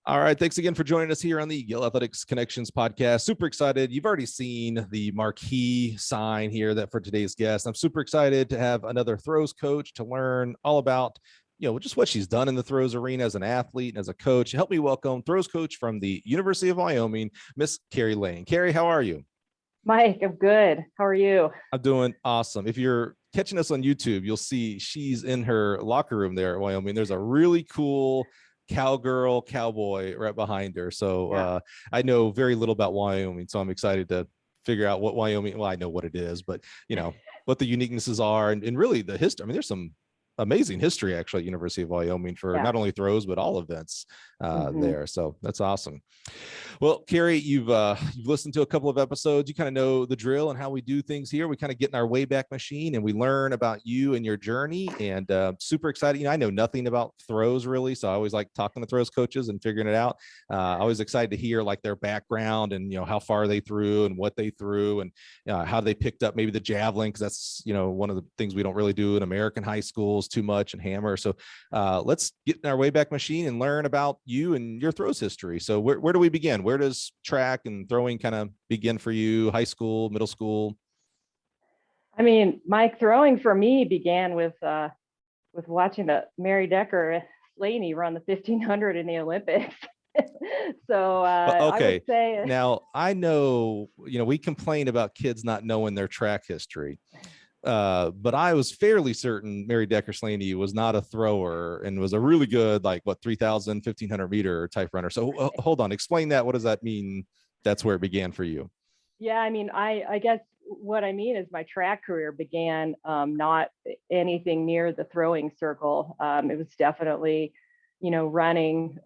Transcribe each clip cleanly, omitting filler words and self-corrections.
All right. Thanks again for joining us here on the Yale Athletics Connections podcast. Super excited. You've already seen the marquee sign here that for today's guest. I'm super excited to have another throws coach to learn all about, just what she's done in the throws arena as an athlete and as a coach. Help me welcome throws coach from the University of Wyoming, Miss Carrie Lane. Carrie, how are you? Mike, I'm good. How are you? I'm doing awesome. If you're catching us on YouTube, you'll see she's in her locker room there at Wyoming. There's a really cool cowboy right behind her. So I know very little about Wyoming, so I'm excited to figure out what Wyoming, well, I know what it is, but what the uniquenesses are and really the history. I mean, there's some amazing history actually at University of Wyoming for not only throws, but all events there. So that's awesome. Well, Carrie, you've listened to a couple of episodes. You kind of know the drill and how we do things here. We kind of get in our Wayback Machine and we learn about you and your journey, and super excited. I know nothing about throws really, so I always like talking to throws coaches and figuring it out. I was excited to hear like their background and how far they threw and what they threw and how they picked up maybe the javelin, because that's one of the things we don't really do in American high schools too much, and hammer. So let's get in our Wayback Machine and learn about you and your throws history. So where do we begin? Where does track and throwing kind of begin for you? High school, middle school? I mean, Mike, throwing for me began with watching the Mary Decker Slaney run the 1500 in the Olympics. So okay. I would say now I know, we complain about kids not knowing their track history. But I was fairly certain Mary Decker Slaney was not a thrower and was a really good, 3,000, 1,500 meter type runner. So hold on, explain that. What does that mean? That's where it began for you. Yeah, I mean, I guess what I mean is my track career began not anything near the throwing circle. It was definitely, running,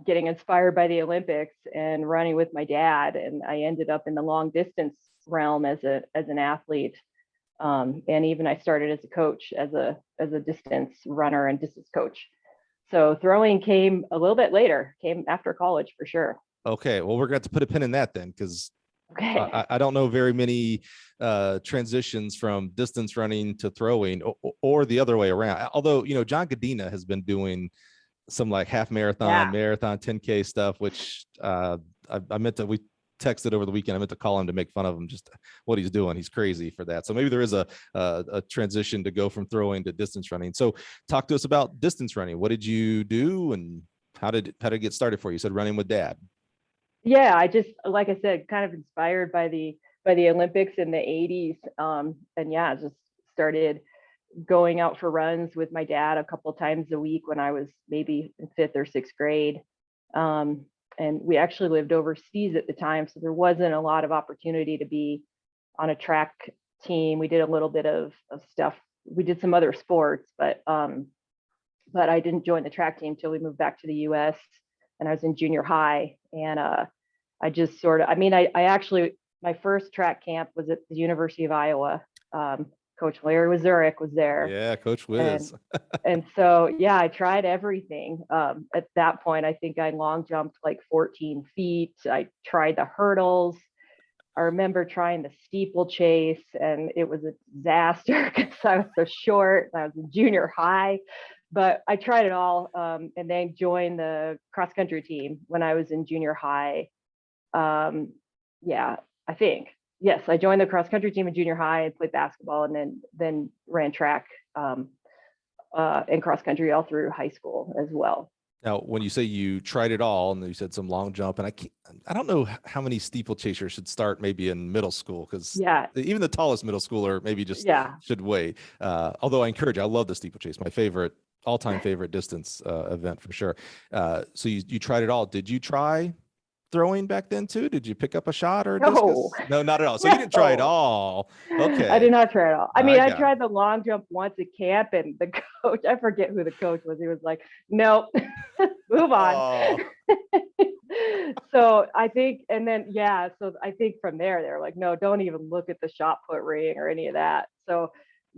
getting inspired by the Olympics and running with my dad. And I ended up in the long distance realm as an athlete. And even I started as a coach, as a distance runner and distance coach. So throwing came a little bit later, came after college for sure. Okay, well, we're going to have to put a pin in that then, because I don't know very many transitions from distance running to throwing or the other way around. Although, John Godina has been doing some half marathon, 10K stuff, which I meant to, we texted over the weekend. I meant to call him to make fun of him, just what he's doing. He's crazy for that. So maybe there is a transition to go from throwing to distance running. So talk to us about distance running. What did you do and how did it get started for you? You said running with dad. Yeah, I just, like I said, kind of inspired by the Olympics in the 80s. And just started going out for runs with my dad a couple of times a week when I was maybe in 5th or 6th grade. And we actually lived overseas at the time, so there wasn't a lot of opportunity to be on a track team. We did a little bit of stuff. We did some other sports, but I didn't join the track team till we moved back to the U.S. and I was in junior high. And I just sort of, I actually, my first track camp was at the University of Iowa. Coach Larry Wazurek was there. Yeah, Coach Wiz. And so, I tried everything. At that point, I think I long jumped 14 feet. I tried the hurdles. I remember trying the steeplechase, and it was a disaster because I was so short. I was in junior high, but I tried it all, and then joined the cross country team when I was in junior high. I think. Yes, I joined the cross country team in junior high and played basketball, and then ran track and cross country all through high school as well. Now, when you say you tried it all, and you said some long jump, and I don't know how many steeplechasers should start maybe in middle school, because even the tallest middle schooler maybe just should wait. Although I love the steeplechase, my all-time favorite distance event for sure. So you tried it all. Did you try throwing back then too? Did you pick up a shot or a discus? No, not at all. So you didn't try it all. Okay. I did not try it all. I tried the long jump once at camp, and the coach, I forget who the coach was. He was like, nope, move on. So I think, and then, so I think from there, they're like, no, don't even look at the shot put ring or any of that. So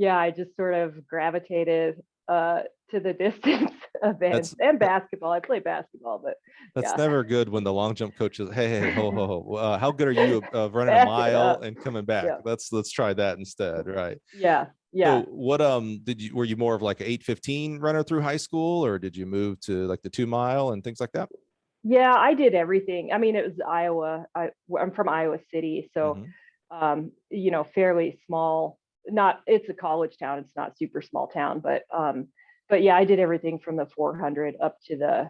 I just sort of gravitated to the distance events and basketball. I play basketball, but that's never good when the long jump coach is, hey, ho. How good are you of running a mile and coming back? Let's try that instead, right? Yeah. So what were you more of like an 8:15 runner through high school, or did you move to like the 2 mile and things like that? Yeah, I did everything. I mean, it was Iowa. I'm from Iowa City, so Mhm. fairly small. Not, it's a college town. It's not super small town, but yeah, I did everything from the 400 up to the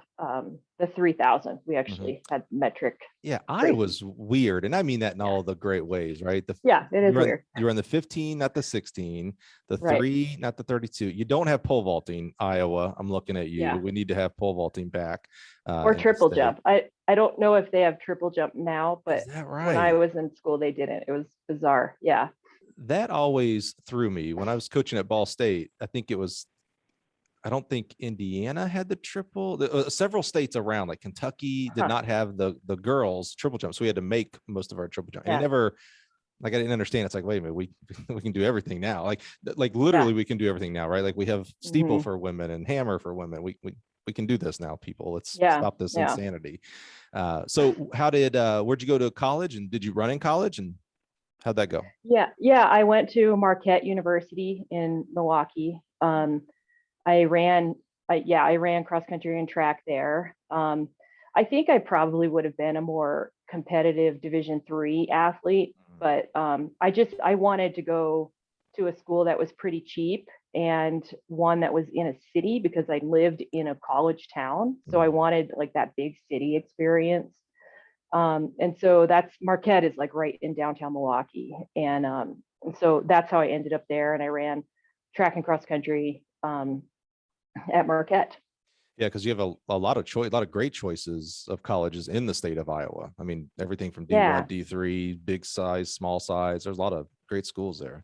3000. We Mhm. actually had metric Yeah, I races. was weird, and I mean that in Yeah, all the great ways, right? yeah, it is weird. You run the 15, not the 16, the Right. 3, not the 32. You don't have pole vaulting, Iowa. I'm looking at you. Yeah. We need to have pole vaulting back Or in the triple state. jump. I don't know if they have triple jump now, Is but that when I right? was in school, they didn't. It was bizarre. Yeah. That always threw me when I was coaching at Ball State. I don't think Indiana had the triple. Several states around, like Kentucky, did Huh. not have the girls triple jump, so we had to make most of our triple jump. And it Yeah. never, like, I didn't understand. It's like, wait a minute, we we can do everything now. Like Yeah. literally, we can do everything now, right? Like we have steeple Hmm. for women and hammer for women. We can do this now, people. Let's Yeah. stop this Yeah. insanity. So where'd you go to college, and did you run in college, and how'd that go? Yeah. Yeah. I went to Marquette University in Milwaukee. I ran, I ran cross country and track there. I think I probably would have been a more competitive Division III athlete, but I wanted to go to a school that was pretty cheap and one that was in a city because I lived in a college town. So I Mhm. wanted like that big city experience. And so that's Marquette is like right in downtown Milwaukee. And so that's how I ended up there. And I ran track and cross country at Marquette. Yeah, because you have a lot of choice, a lot of great choices of colleges in the state of Iowa. I mean, everything from D1, Yeah. D3, big size, small size. There's a lot of great schools there.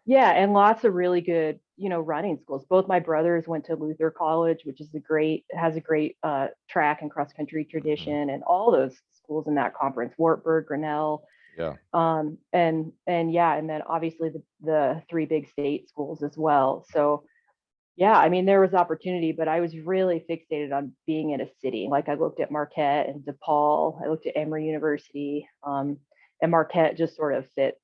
Yeah. And lots of really good, running schools. Both my brothers went to Luther College, which is has a great track and cross country Mhm. tradition, and all those schools in that conference, Wartburg, Grinnell, Yeah. and yeah, and then obviously the three big state schools as well. So yeah, I mean, there was opportunity, but I was really fixated on being in a city. Like I looked at Marquette and DePaul, I looked at Emory University, and Marquette just sort of fit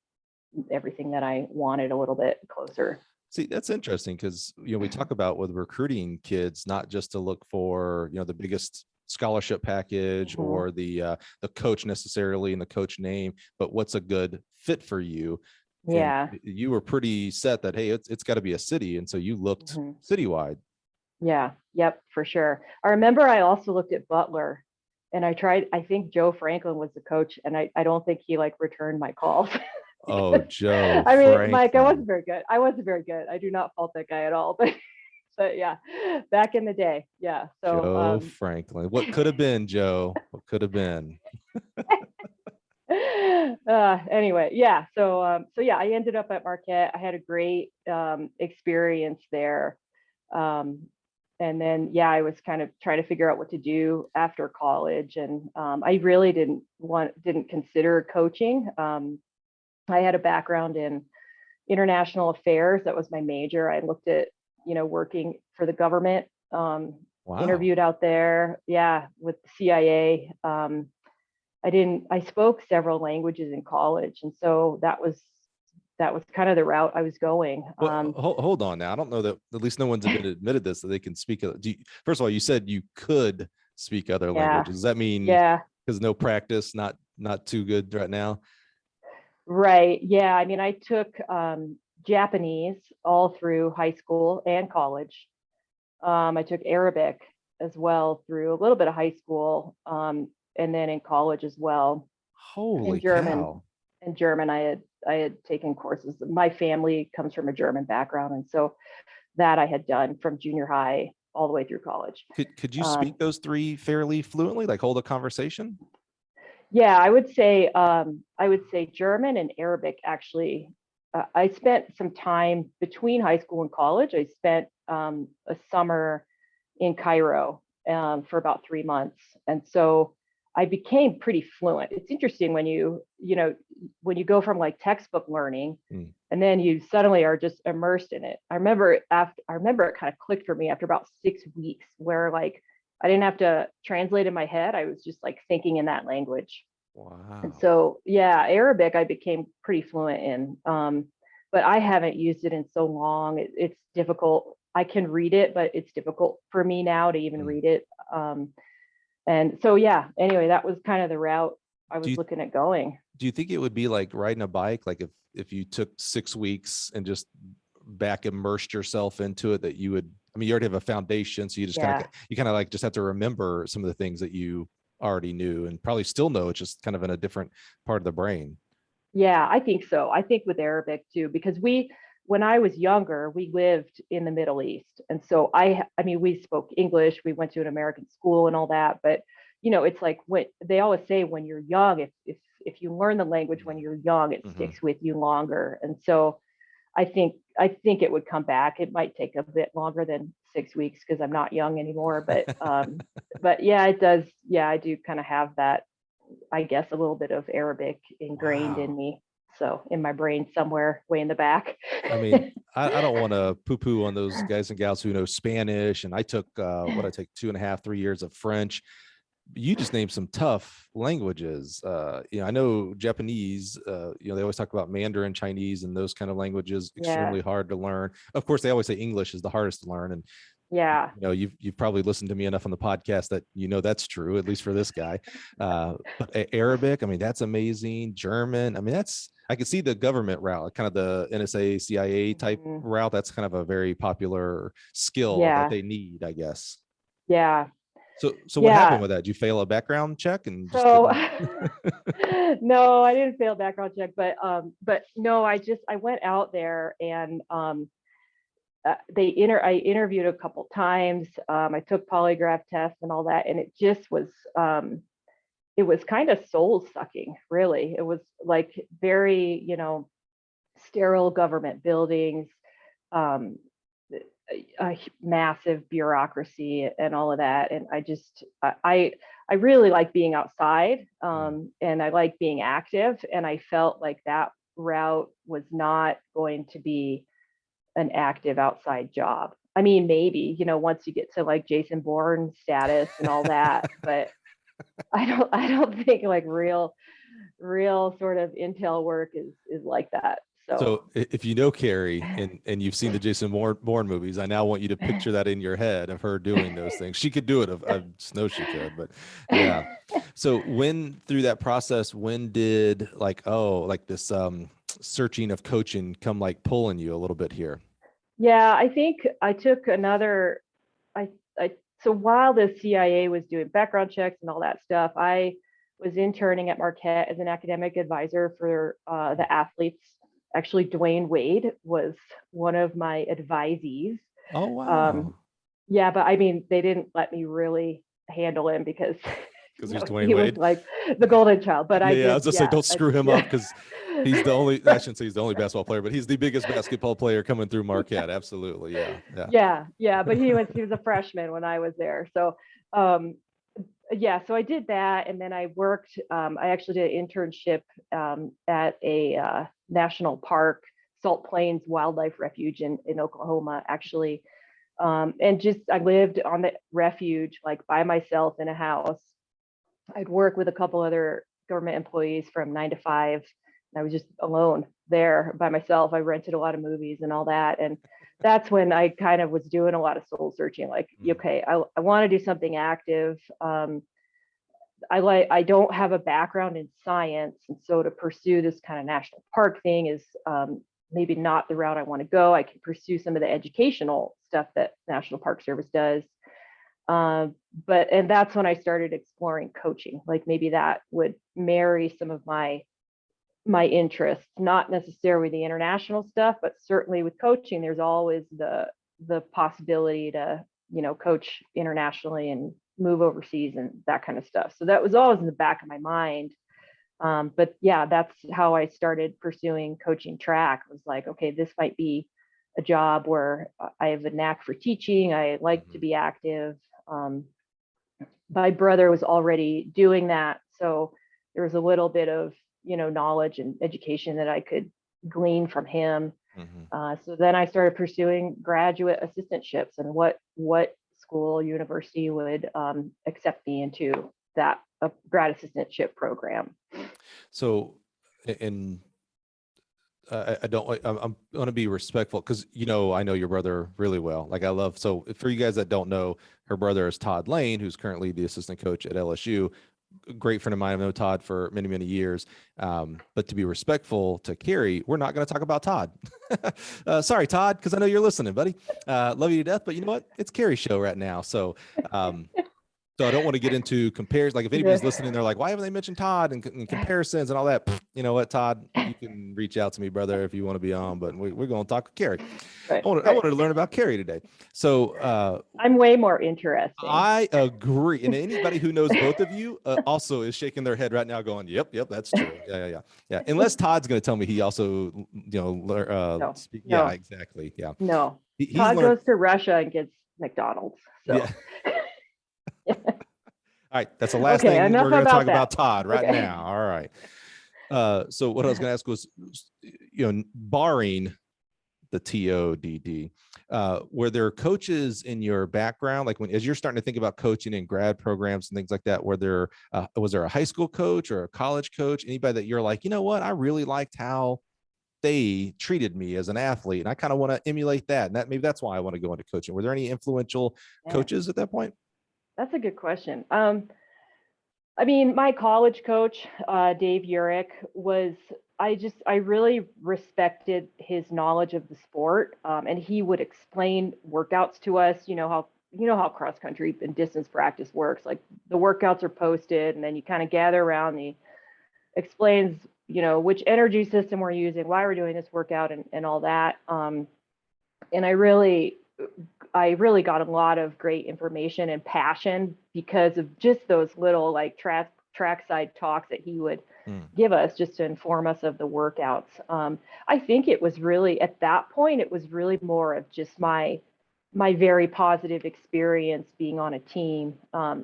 everything that I wanted a little bit closer. See, that's interesting because we talk about with recruiting kids, not just to look for the biggest scholarship package Mhm. or the coach necessarily and the coach name, but what's a good fit for you. And Yeah. you were pretty set that, hey, it's got to be a city, and so you looked Mhm. citywide. Yeah. Yep. For sure. I remember I also looked at Butler, and I think Joe Franklin was the coach, and I don't think he like returned my calls. Oh, Joe I mean, Mike, I Franklin. wasn't very good. I wasn't very good. I do not fault that guy at all, but yeah, back in the day. Yeah. So, Joe Franklin. What could have been, Joe? What could have been? anyway, yeah. So yeah, I ended up at Marquette. I had a great experience there. Um, and then yeah, I was kind of trying to figure out what to do after college, and I really didn't consider coaching. I had a background in international affairs. That was my major. I looked at working for the government. Wow. Interviewed out there, yeah, with the CIA. I spoke several languages in college, and so that was kind of the route I was going. Well, hold on now. I don't know that at least no one's admitted this, that they can speak. First of all, you said you could speak other Yeah, languages. Does that mean yeah, because no practice, not too good right now? right. Yeah, I mean, I took Japanese all through high school and college. I took Arabic as well through a little bit of high school, and then in college as well. And Holy German, cow. I had taken courses. My family comes from a German background, and so that I had done from junior high all the way through college. Could you Um, speak those three fairly fluently, like hold a conversation? yeah, I would say German and Arabic actually. I spent some time between high school and college. I spent a summer in Cairo for about 3 months, and so I became pretty fluent. It's interesting when you go from like textbook learning, Mm. and then you suddenly are just immersed in it. I remember it kind of clicked for me after about 6 weeks, where like I didn't have to translate in my head. I was just like thinking in that language. And Wow. so, yeah, Arabic I became pretty fluent in, but I haven't used it in so long. It's difficult. I can read it, but it's difficult for me now to even Mm. read it. And so, yeah, anyway, that was kind of the route I was looking at going. Do you think it would be like riding a bike? Like if you took 6 weeks and just back immersed yourself into it, that you would, I mean, you already have a foundation. So you just kind of like just have to remember some of the things that you already knew and probably still know. It's just kind of in a different part of the brain. Yeah, I think so. I think with Arabic too, because when I was younger, we lived in the Middle East. And so I mean, we spoke English, we went to an American school and all that, but it's like what they always say when you're young, if you learn the language when you're young, it sticks with you longer. And so I think it would come back. It might take a bit longer than 6 weeks because I'm not young anymore, but yeah, it does. Yeah, I do kind of have that, I guess, a little bit of Arabic ingrained in me. So in my brain somewhere way in the back. I mean, I don't want to poo-poo on those guys and gals who know Spanish. And I took what I take 2.5, 3 years of French. You just named some tough languages. I know Japanese, they always talk about Mandarin, Chinese, and those kind of languages, extremely hard to learn. Of course, they always say English is the hardest to learn. And yeah, you've probably listened to me enough on the podcast that that's true, at least for this guy. But Arabic, I mean, that's amazing. German, I mean, I can see the government route, kind of the NSA, CIA type route. That's kind of a very popular skill that they need, I guess. Yeah. So what happened with that? Did you fail a background check and just no, I didn't fail a background check, but no, I went out there and I interviewed a couple times. I took polygraph tests and all that, and it just was it was kind of soul sucking, really. It was like very, sterile government buildings, a massive bureaucracy and all of that. And I really like being outside, and I like being active. And I felt like that route was not going to be an active outside job. I mean, maybe, once you get to like Jason Bourne status and all that, but I don't think like real sort of intel work is like that. So if you know Carrie and you've seen the Jason Bourne movies, I now want you to picture that in your head of her doing those things. She could do it. I just know she could, but yeah. So through that process, when did this searching of coaching come like pulling you a little bit here? Yeah, I think I took another, so while the CIA was doing background checks and all that stuff, I was interning at Marquette as an academic advisor for the athletes. Actually, Dwayne Wade was one of my advisees. Oh, wow. Yeah, but I mean, they didn't let me really handle him because he's Dwayne he Wade. was like the golden child. But I was just say, don't screw him up because he's the only, I shouldn't say he's the only basketball player, but he's the biggest basketball player coming through Marquette. Absolutely. Yeah. But he was a freshman when I was there. So, so I did that. And then I worked, I actually did an internship at a national park, Salt Plains Wildlife Refuge in Oklahoma, actually. And I lived on the refuge, like by myself in a house. I'd work with a couple other government employees from 9 to 5. And I was just alone there by myself. I rented a lot of movies and all that. And that's when I kind of was doing a lot of soul searching, like, okay, I want to do something active. I don't have a background in science. And so to pursue this kind of national park thing is maybe not the route I want to go. I can pursue some of the educational stuff that National Park Service does. And that's when I started exploring coaching. Like maybe that would marry some of my interests, not necessarily the international stuff, but certainly with coaching, there's always the possibility to, coach internationally and move overseas and that kind of stuff. So that was always in the back of my mind. But yeah, that's how I started pursuing coaching track. It was like, okay, this might be a job where I have a knack for teaching. I like to be active. My brother was already doing that. So there was a little bit of, knowledge and education that I could glean from him. So then I started pursuing graduate assistantships and what school, university would accept me into that grad assistantship program. So, and I don't, I'm going to be respectful because, you know, I know your brother really well. Like I love, so for you guys that don't know, her brother is Todd Lane, who's currently the assistant coach at LSU. Great friend of mine. I've known Todd for many, many years. But to be respectful to Carrie, we're not going to talk about Todd. Sorry, Todd, because I know you're listening, buddy. Love you to death, but you know what? It's Carrie's show right now. So I don't want to get into compares. Like if anybody's listening, they're like, why haven't they mentioned Todd and comparisons and all that? You know what, Todd, you can reach out to me, brother, if you want to be on, but we're going to talk with Carrie. Right, I wanted to learn about Carrie today. So I'm way more interesting. I agree. And anybody who knows both of you also is shaking their head right now going, yep, that's true. Yeah. Unless Todd's going to tell me he also, No. Yeah, exactly. Yeah. No, Todd goes to Russia and gets McDonald's. So. Yeah. All right, that's the last thing we're going to talk about Todd right now. All right. So what I was going to ask was, barring the TODD, were there coaches in your background, like as you're starting to think about coaching in grad programs and things like that, was there a high school coach or a college coach, anybody that you're like, you know what, I really liked how they treated me as an athlete, and I kind of want to emulate that, and maybe that's why I want to go into coaching. Were there any influential coaches at that point? That's a good question. I mean, my college coach, Dave Urich, I really respected his knowledge of the sport. And he would explain workouts to us, you know how cross country and distance practice works. Like the workouts are posted and then you kind of gather around, he explains, which energy system we're using, why we're doing this workout and all that. And I really got a lot of great information and passion because of just those little like trackside talks that he would give us just to inform us of the workouts. I think it was really, at that point, it was really more of just my very positive experience being on a team,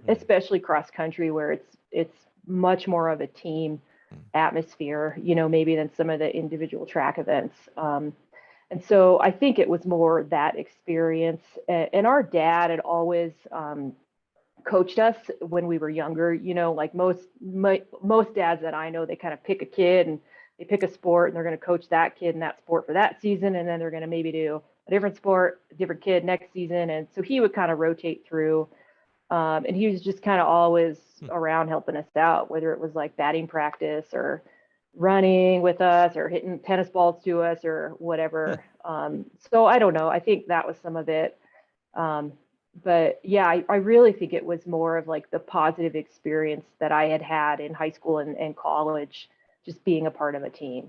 especially cross country, where it's much more of a team atmosphere, maybe than some of the individual track events. And so I think it was more that experience. And our dad had always coached us when we were younger, like most dads that I know, they kind of pick a kid and they pick a sport and they're going to coach that kid in that sport for that season. And then they're going to maybe do a different sport, a different kid next season. And so he would kind of rotate through. And he was just kind of always around helping us out, whether it was like batting practice or running with us or hitting tennis balls to us or whatever. So I don't know. I think that was some of it. But yeah, I really think it was more of like the positive experience that I had in high school and college, just being a part of a team.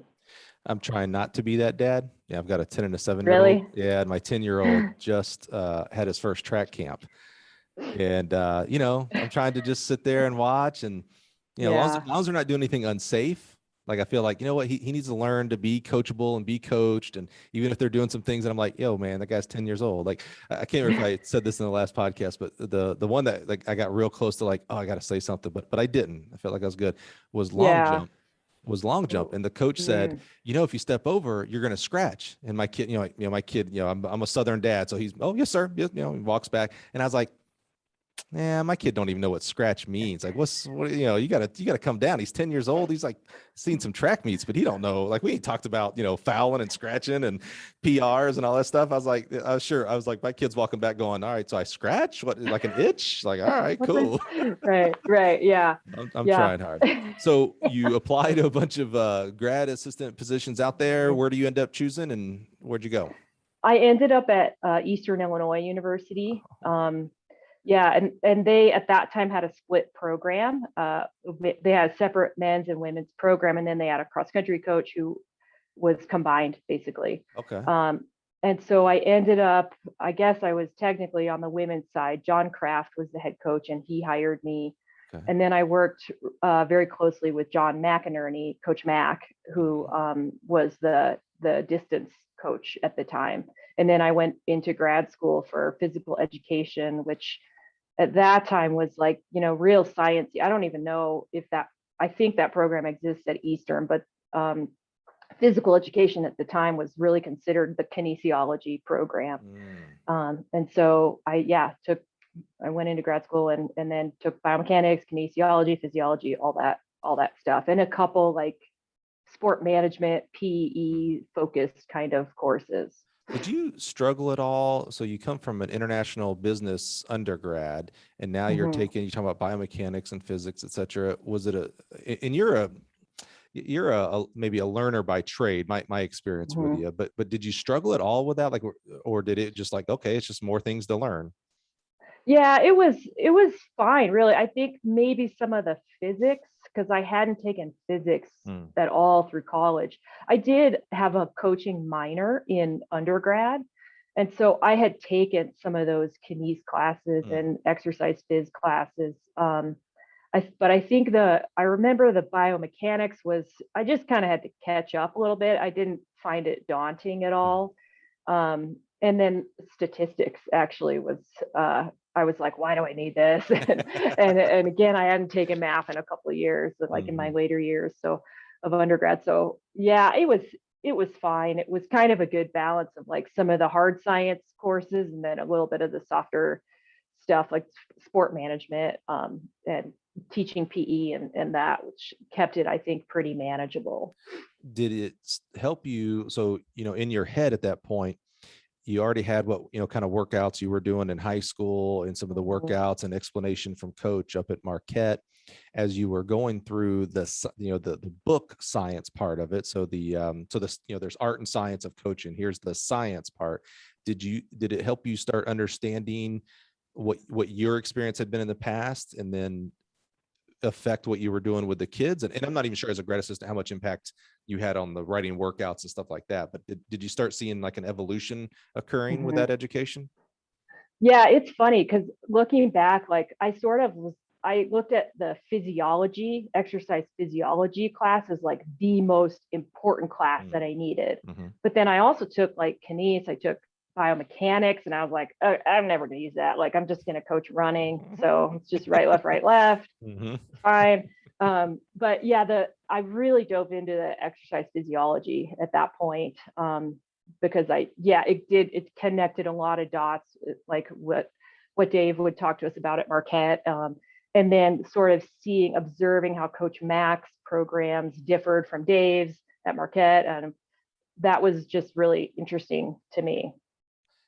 I'm trying not to be that dad. Yeah, I've got a 10 and a 7-year-old. Really? Yeah, and my 10-year-old just had his first track camp. And, I'm trying to just sit there and watch. And, as long as we're not doing anything unsafe, like I feel like, you know what, he needs to learn to be coachable and be coached. And even if they're doing some things that I'm like, yo, man, that guy's 10 years old. Like, I can't remember if I said this in the last podcast, but the one that like I got real close to like, oh, I got to say something, but I didn't. I felt like I was good. Was long jump. And the coach said, if you step over, you're going to scratch. And my kid, I'm a Southern dad. So he's, oh, yes, sir. Yes, he walks back. And I was like, yeah, my kid don't even know what scratch means. Like, you gotta come down. He's 10 years old. He's like seen some track meets, but he don't know. Like, we ain't talked about, fouling and scratching and PRs and all that stuff. I was like, my kid's walking back going, all right, so I scratch what, like an itch? Like, all right, cool. Right. Yeah. I'm trying hard. So you applied to a bunch of grad assistant positions out there. Where do you end up choosing and where'd you go? I ended up at Eastern Illinois University. Yeah, and they at that time had a split program. They had a separate men's and women's program, and then they had a cross country coach who was combined, basically. Okay. And so I ended up, I guess I was technically on the women's side. John Kraft was the head coach, and he hired me. Okay. And then I worked very closely with John McInerney, Coach Mac, who was the distance coach at the time. And then I went into grad school for physical education, which at that time was like, real science. I don't even know I think that program exists at Eastern, but physical education at the time was really considered the kinesiology program. And so I went into grad school and then took biomechanics, kinesiology, physiology, all that stuff. And a couple like sport management, PE focused kind of courses. Did you struggle at all? So you come from an international business undergrad, and now you're talking about biomechanics and physics, et cetera. Was it and you're maybe a learner by trade, my experience with you, but did you struggle at all with that? Like, or did it just like, okay, it's just more things to learn? Yeah, it was fine, really. I think maybe some of the physics, because I hadn't taken physics at all through college. I did have a coaching minor in undergrad. And so I had taken some of those kines classes and exercise phys classes. But I think I remember the biomechanics I just kind of had to catch up a little bit. I didn't find it daunting at all. And then statistics actually I was like, why do I need this? and again, I hadn't taken math in a couple of years, like in my later years of undergrad. So yeah, it was fine. It was kind of a good balance of like some of the hard science courses and then a little bit of the softer stuff like sport management and teaching PE and that, which kept it, I think, pretty manageable. Did it help you? So, in your head at that point, you already had what, kind of workouts you were doing in high school and some of the workouts and explanation from coach up at Marquette as you were going through the book science part of it. So there's art and science of coaching. Here's the science part. Did it help you start understanding what your experience had been in the past and then affect what you were doing with the kids? And I'm not even sure as a grad assistant how much impact you had on the writing workouts and stuff like that, but did you start seeing like an evolution occurring with that education? Yeah, it's funny because looking back, like I looked at the exercise physiology class as like the most important class that I needed. But then I also took like kines, I took biomechanics, and I was like, oh, I'm never going to use that. Like, I'm just going to coach running. So it's just right, left. Fine. But yeah, I really dove into the exercise physiology at that point. Because it connected a lot of dots, like what Dave would talk to us about at Marquette. And then sort of observing how Coach Mac's programs differed from Dave's at Marquette. And that was just really interesting to me.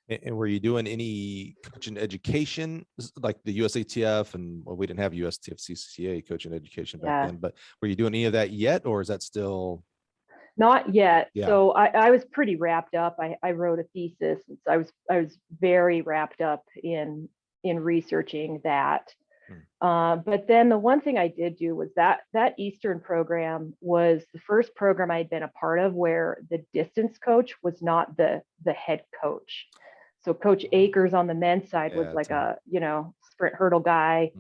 And were you doing any coaching education like the USATF and we didn't have USATF CCA coaching education back then, but were you doing any of that yet, or is that still? Not yet. Yeah. So I was pretty wrapped up. I wrote a thesis, and so I was very wrapped up in researching that. But then the one thing I did do was that Eastern program was the first program I'd been a part of where the distance coach was not the head coach. So Coach Akers on the men's side was like a sprint hurdle guy.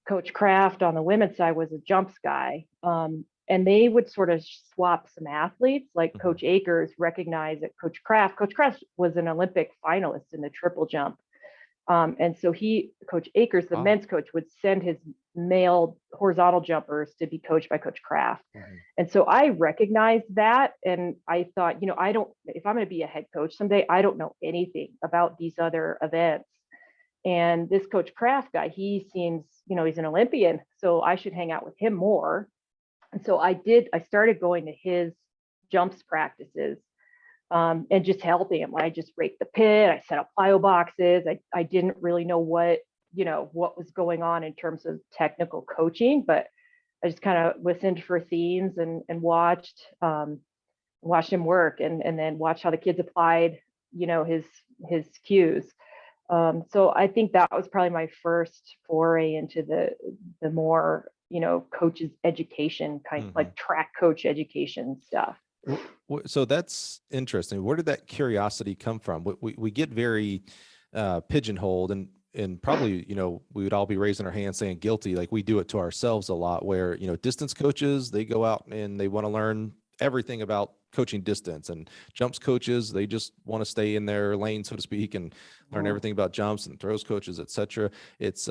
Coach Kraft on the women's side was a jumps guy. And they would sort of swap some athletes, like Coach Akers recognized that Coach Kraft was an Olympic finalist in the triple jump. And so Coach Akers, the men's coach, would send his male horizontal jumpers to be coached by Coach Kraft. And so I recognized that. And I thought, if I'm going to be a head coach someday, I don't know anything about these other events. And this Coach Kraft guy, he seems, he's an Olympian, so I should hang out with him more. And so I started going to his jumps practices and just helping him. I just raked the pit. I set up plyo boxes. I didn't really know what was going on in terms of technical coaching, but I just kind of listened for themes and watched him work and then watched how the kids applied, his cues. So I think that was probably my first foray into the more, coaches education kind, like track coach education stuff. So that's interesting. Where did that curiosity come from? We get very pigeonholed and probably, we would all be raising our hands saying guilty. Like we do it to ourselves a lot where, distance coaches, they go out and they want to learn everything about coaching distance, and jumps coaches, they just want to stay in their lane, so to speak, and learn everything about jumps, and throws coaches, etc. It's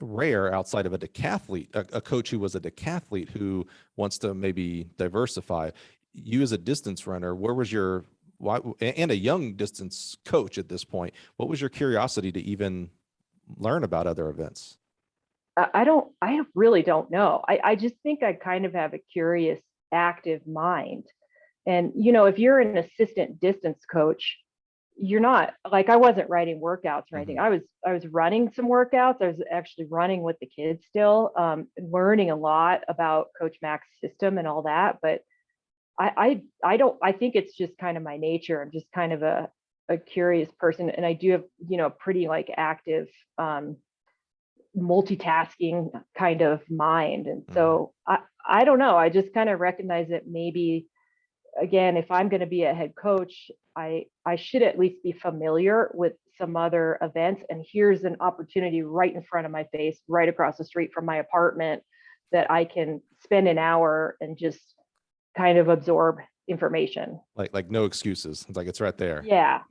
rare outside of a decathlete, a coach who was a decathlete who wants to maybe diversify. You as a distance runner, and a young distance coach at this point, what was your curiosity to even learn about other events? I really don't know. I just think I kind of have a curious active mind. And, if you're an assistant distance coach, you're not like, I wasn't writing workouts or anything. I was running some workouts. I was actually running with the kids still, learning a lot about Coach Mac's system and all that. But I think it's just kind of my nature. I'm just kind of a curious person. And I do have, pretty like active, multitasking kind of mind. And so I don't know. I just kind of recognize that maybe, again, if I'm going to be a head coach, I should at least be familiar with some other events. And here's an opportunity right in front of my face, right across the street from my apartment, that I can spend an hour and just kind of absorb information. Like no excuses. It's like, it's right there. Yeah.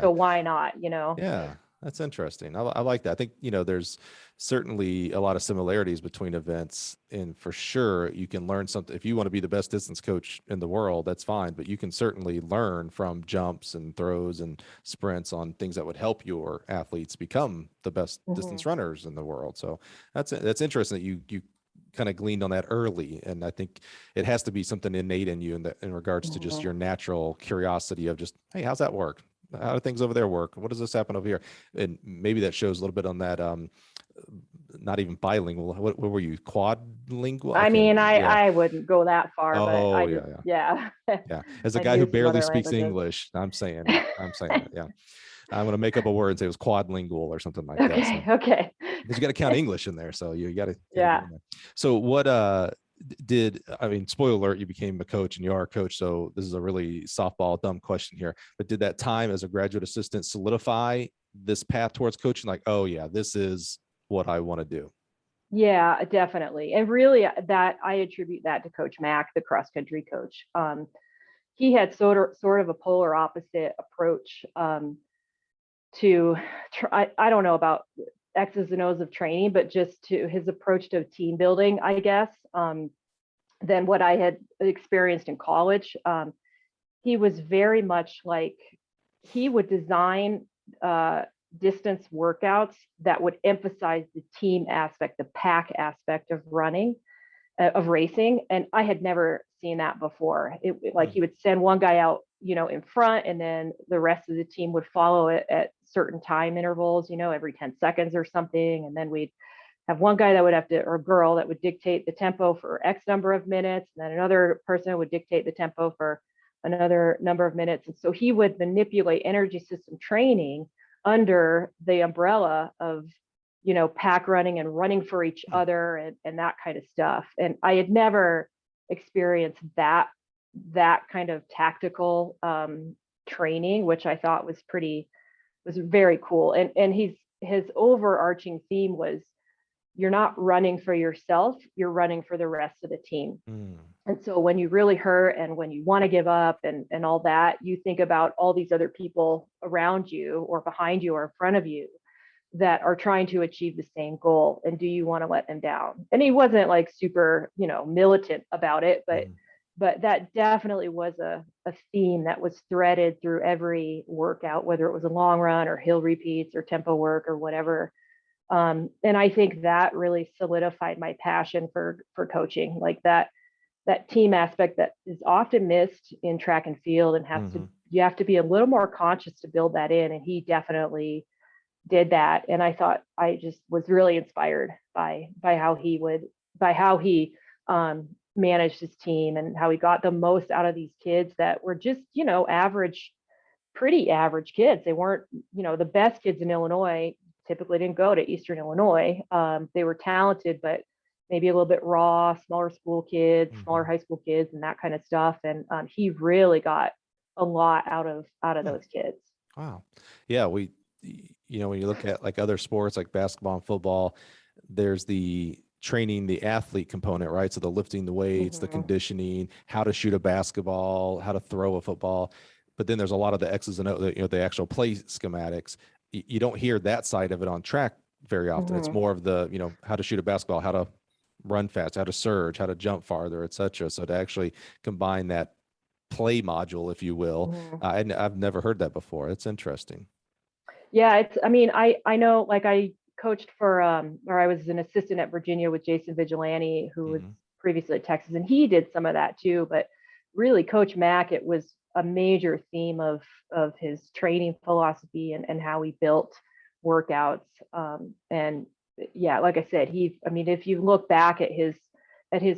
So why not, Yeah, that's interesting. I like that. I think, there's certainly a lot of similarities between events, and for sure you can learn something. If you want to be the best distance coach in the world, that's fine, but you can certainly learn from jumps and throws and sprints on things that would help your athletes become the best distance runners in the world. So that's interesting that you kind of gleaned on that early. And I think it has to be something innate in you in regards to just your natural curiosity of just, hey, how's that work? How do things over there work? What does this happen over here? And maybe that shows a little bit on that, not even bilingual. What were you, quadlingual? I wouldn't go that far, Oh, but yeah. As a guy who barely speaks English, I'm saying that. Yeah. I'm going to make up a word and say it was quadlingual or something like that. So, okay. because you got to count English in there. So you got to. Yeah. So what, spoiler alert, you became a coach and you are a coach. So this is a really softball, dumb question here, but did that time as a graduate assistant solidify this path towards coaching? Like, oh yeah, this is what I want to do. Yeah, definitely. And really that I attribute that to Coach Mac, the cross country coach. He had sort of a polar opposite approach to I don't know about X's and O's of training, but just to his approach to team building, I guess, than what I had experienced in college. He was very much like, he would design distance workouts that would emphasize the team aspect, the pack aspect of running, of racing. And I had never seen that before. Like he would send one guy out, in front, and then the rest of the team would follow it at certain time intervals, every 10 seconds or something. And then we'd have one guy that would have to, or girl that would dictate the tempo for X number of minutes. And then another person would dictate the tempo for another number of minutes. And so he would manipulate energy system training under the umbrella of, pack running and running for each other and that kind of stuff. And I had never experienced that kind of tactical training, which I thought was very cool. And his overarching theme was, you're not running for yourself, you're running for the rest of the team. And so when you really hurt and when you want to give up and all that, you think about all these other people around you or behind you or in front of you that are trying to achieve the same goal. And do you want to let them down? And he wasn't like super, militant about it, but that definitely was a theme that was threaded through every workout, whether it was a long run or hill repeats or tempo work or whatever. And I think that really solidified my passion for coaching, like that team aspect that is often missed in track and field, and you have to be a little more conscious to build that in. And he definitely did that. And I thought, I just was really inspired by how he managed his team and how he got the most out of these kids that were just, pretty average kids. They weren't, the best kids in Illinois typically didn't go to Eastern Illinois. They were talented, but maybe a little bit raw, smaller school kids, smaller high school kids, and that kind of stuff. And he really got a lot out of those kids. Wow. Yeah. When you look at like other sports like basketball and football, there's the training the athlete component, right? So the lifting the weights, the conditioning, how to shoot a basketball, how to throw a football. But then there's a lot of the X's and O's, the actual play schematics. You don't hear that side of it on track very often. It's more of the, how to shoot a basketball, how to run fast, how to surge, how to jump farther, etc. So to actually combine that play module, if you will, I've never heard that before. It's interesting. Yeah, I know, like I coached for, or I was an assistant at Virginia with Jason Vigilante, who was previously at Texas, and he did some of that too. But really, Coach Mack, it was a major theme of his training philosophy and how he built workouts. And yeah, like I said, I mean, if you look back at his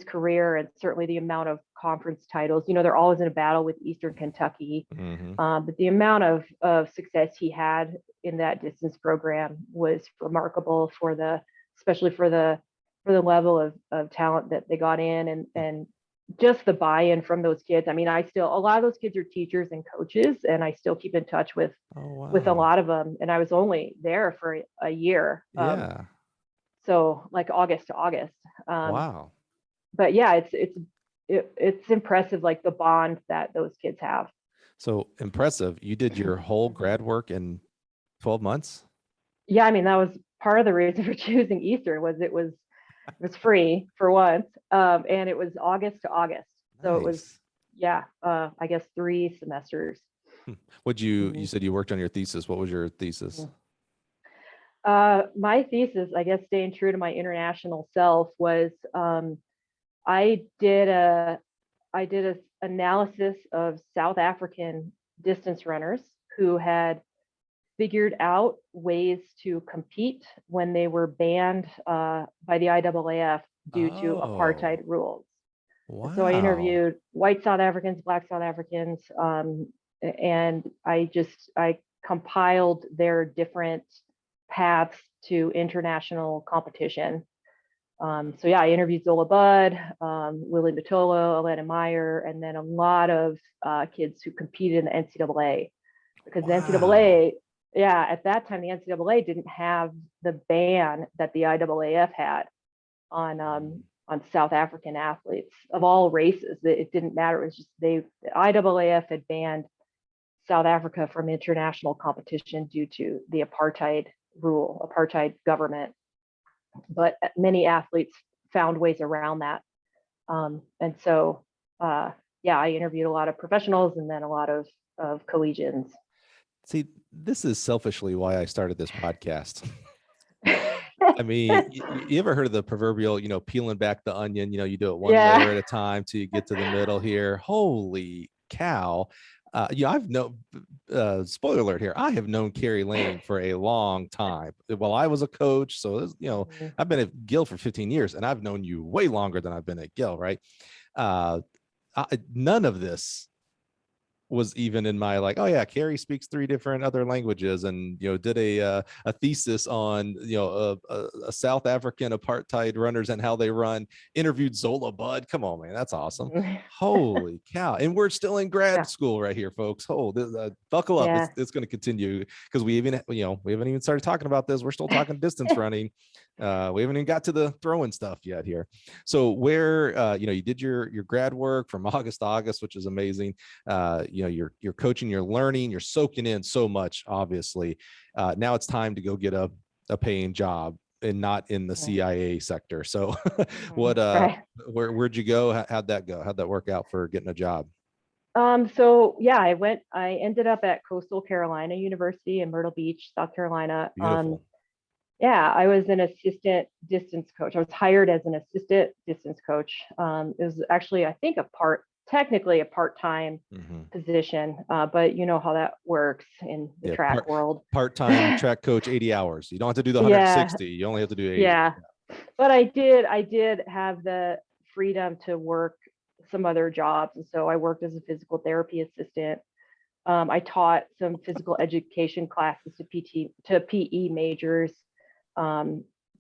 career, and certainly the amount of conference titles, they're always in a battle with Eastern Kentucky. But the amount of success he had in that distance program was remarkable especially for the level of talent that they got in, and just the buy-in from those kids. I mean, a lot of those kids are teachers and coaches, and I still keep in touch with a lot of them. And I was only there for a year. So like August to August. Wow. But yeah, it's impressive, like the bond that those kids have. So impressive. You did your whole grad work in 12 months? Yeah, I mean, that was part of the reason for choosing Eastern. It was free for once, and it was August to August. So nice. It was, I guess 3 semesters. You said you worked on your thesis. What was your thesis? My thesis, I guess, staying true to my international self, was I did a analysis of South African distance runners who had figured out ways to compete when they were banned by the IAAF due to apartheid rules. Wow. So I interviewed white South Africans, Black South Africans, and I compiled their different paths to international competition. So yeah, I interviewed Zola Budd, Willie Matolo, Aletta Meyer, and then a lot of kids who competed in the NCAA, because the NCAA, at that time, the NCAA didn't have the ban that the IAAF had on South African athletes of all races. It didn't matter. It was just the IAAF had banned South Africa from international competition due to the apartheid government. But many athletes found ways around that. And so, I interviewed a lot of professionals and then a lot of collegians. See, this is selfishly why I started this podcast. I mean, you ever heard of the proverbial, peeling back the onion, you do it one layer at a time till you get to the middle here. Holy cow. Spoiler alert here, I have known Carrie Lane for a long time. Well, I was a coach, so I've been at Gill for 15 years, and I've known you way longer than I've been at Gill, right? None of this was even in my Carrie speaks 3 different other languages, and did a thesis on a South African apartheid runners and how they run. Interviewed Zola Budd. Come on, man, that's awesome. Holy cow! And we're still in grad school right here, folks. Buckle up. It's going to continue, because we haven't even started talking about this. We're still talking distance running. We haven't even got to the throwing stuff yet here. So where you did your grad work from August to August, which is amazing. You're coaching, you're learning, you're soaking in so much, obviously. Now it's time to go get a paying job, and not in the CIA sector. So where'd you go? How'd that go? How'd that work out for getting a job? I ended up at Coastal Carolina University in Myrtle Beach, South Carolina. Beautiful. I was an assistant distance coach. I was hired as an assistant distance coach. It was actually, I think, technically a part-time position, but you know how that works in the track world. Part-time track coach, 80 hours. You don't have to do the 160. You only have to do 80. But I did have the freedom to work some other jobs. And so I worked as a physical therapy assistant. I taught some physical education classes to PE majors.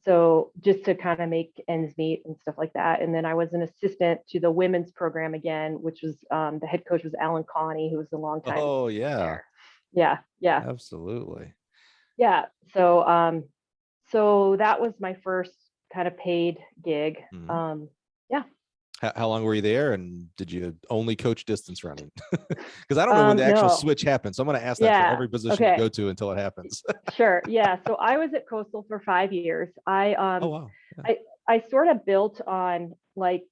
So just to kind of make ends meet and stuff like that. And then I was an assistant to the women's program again, which was the head coach was Alan Connie, who was a long time. Oh yeah. There. Yeah. Absolutely. Yeah. So so that was my first kind of paid gig. How long were you there, and did you only coach distance running? Because I don't know when the actual switch happens. So I'm going to ask that for every position you go to until it happens. Sure. Yeah. So I was at Coastal for 5 years. I sort of built on like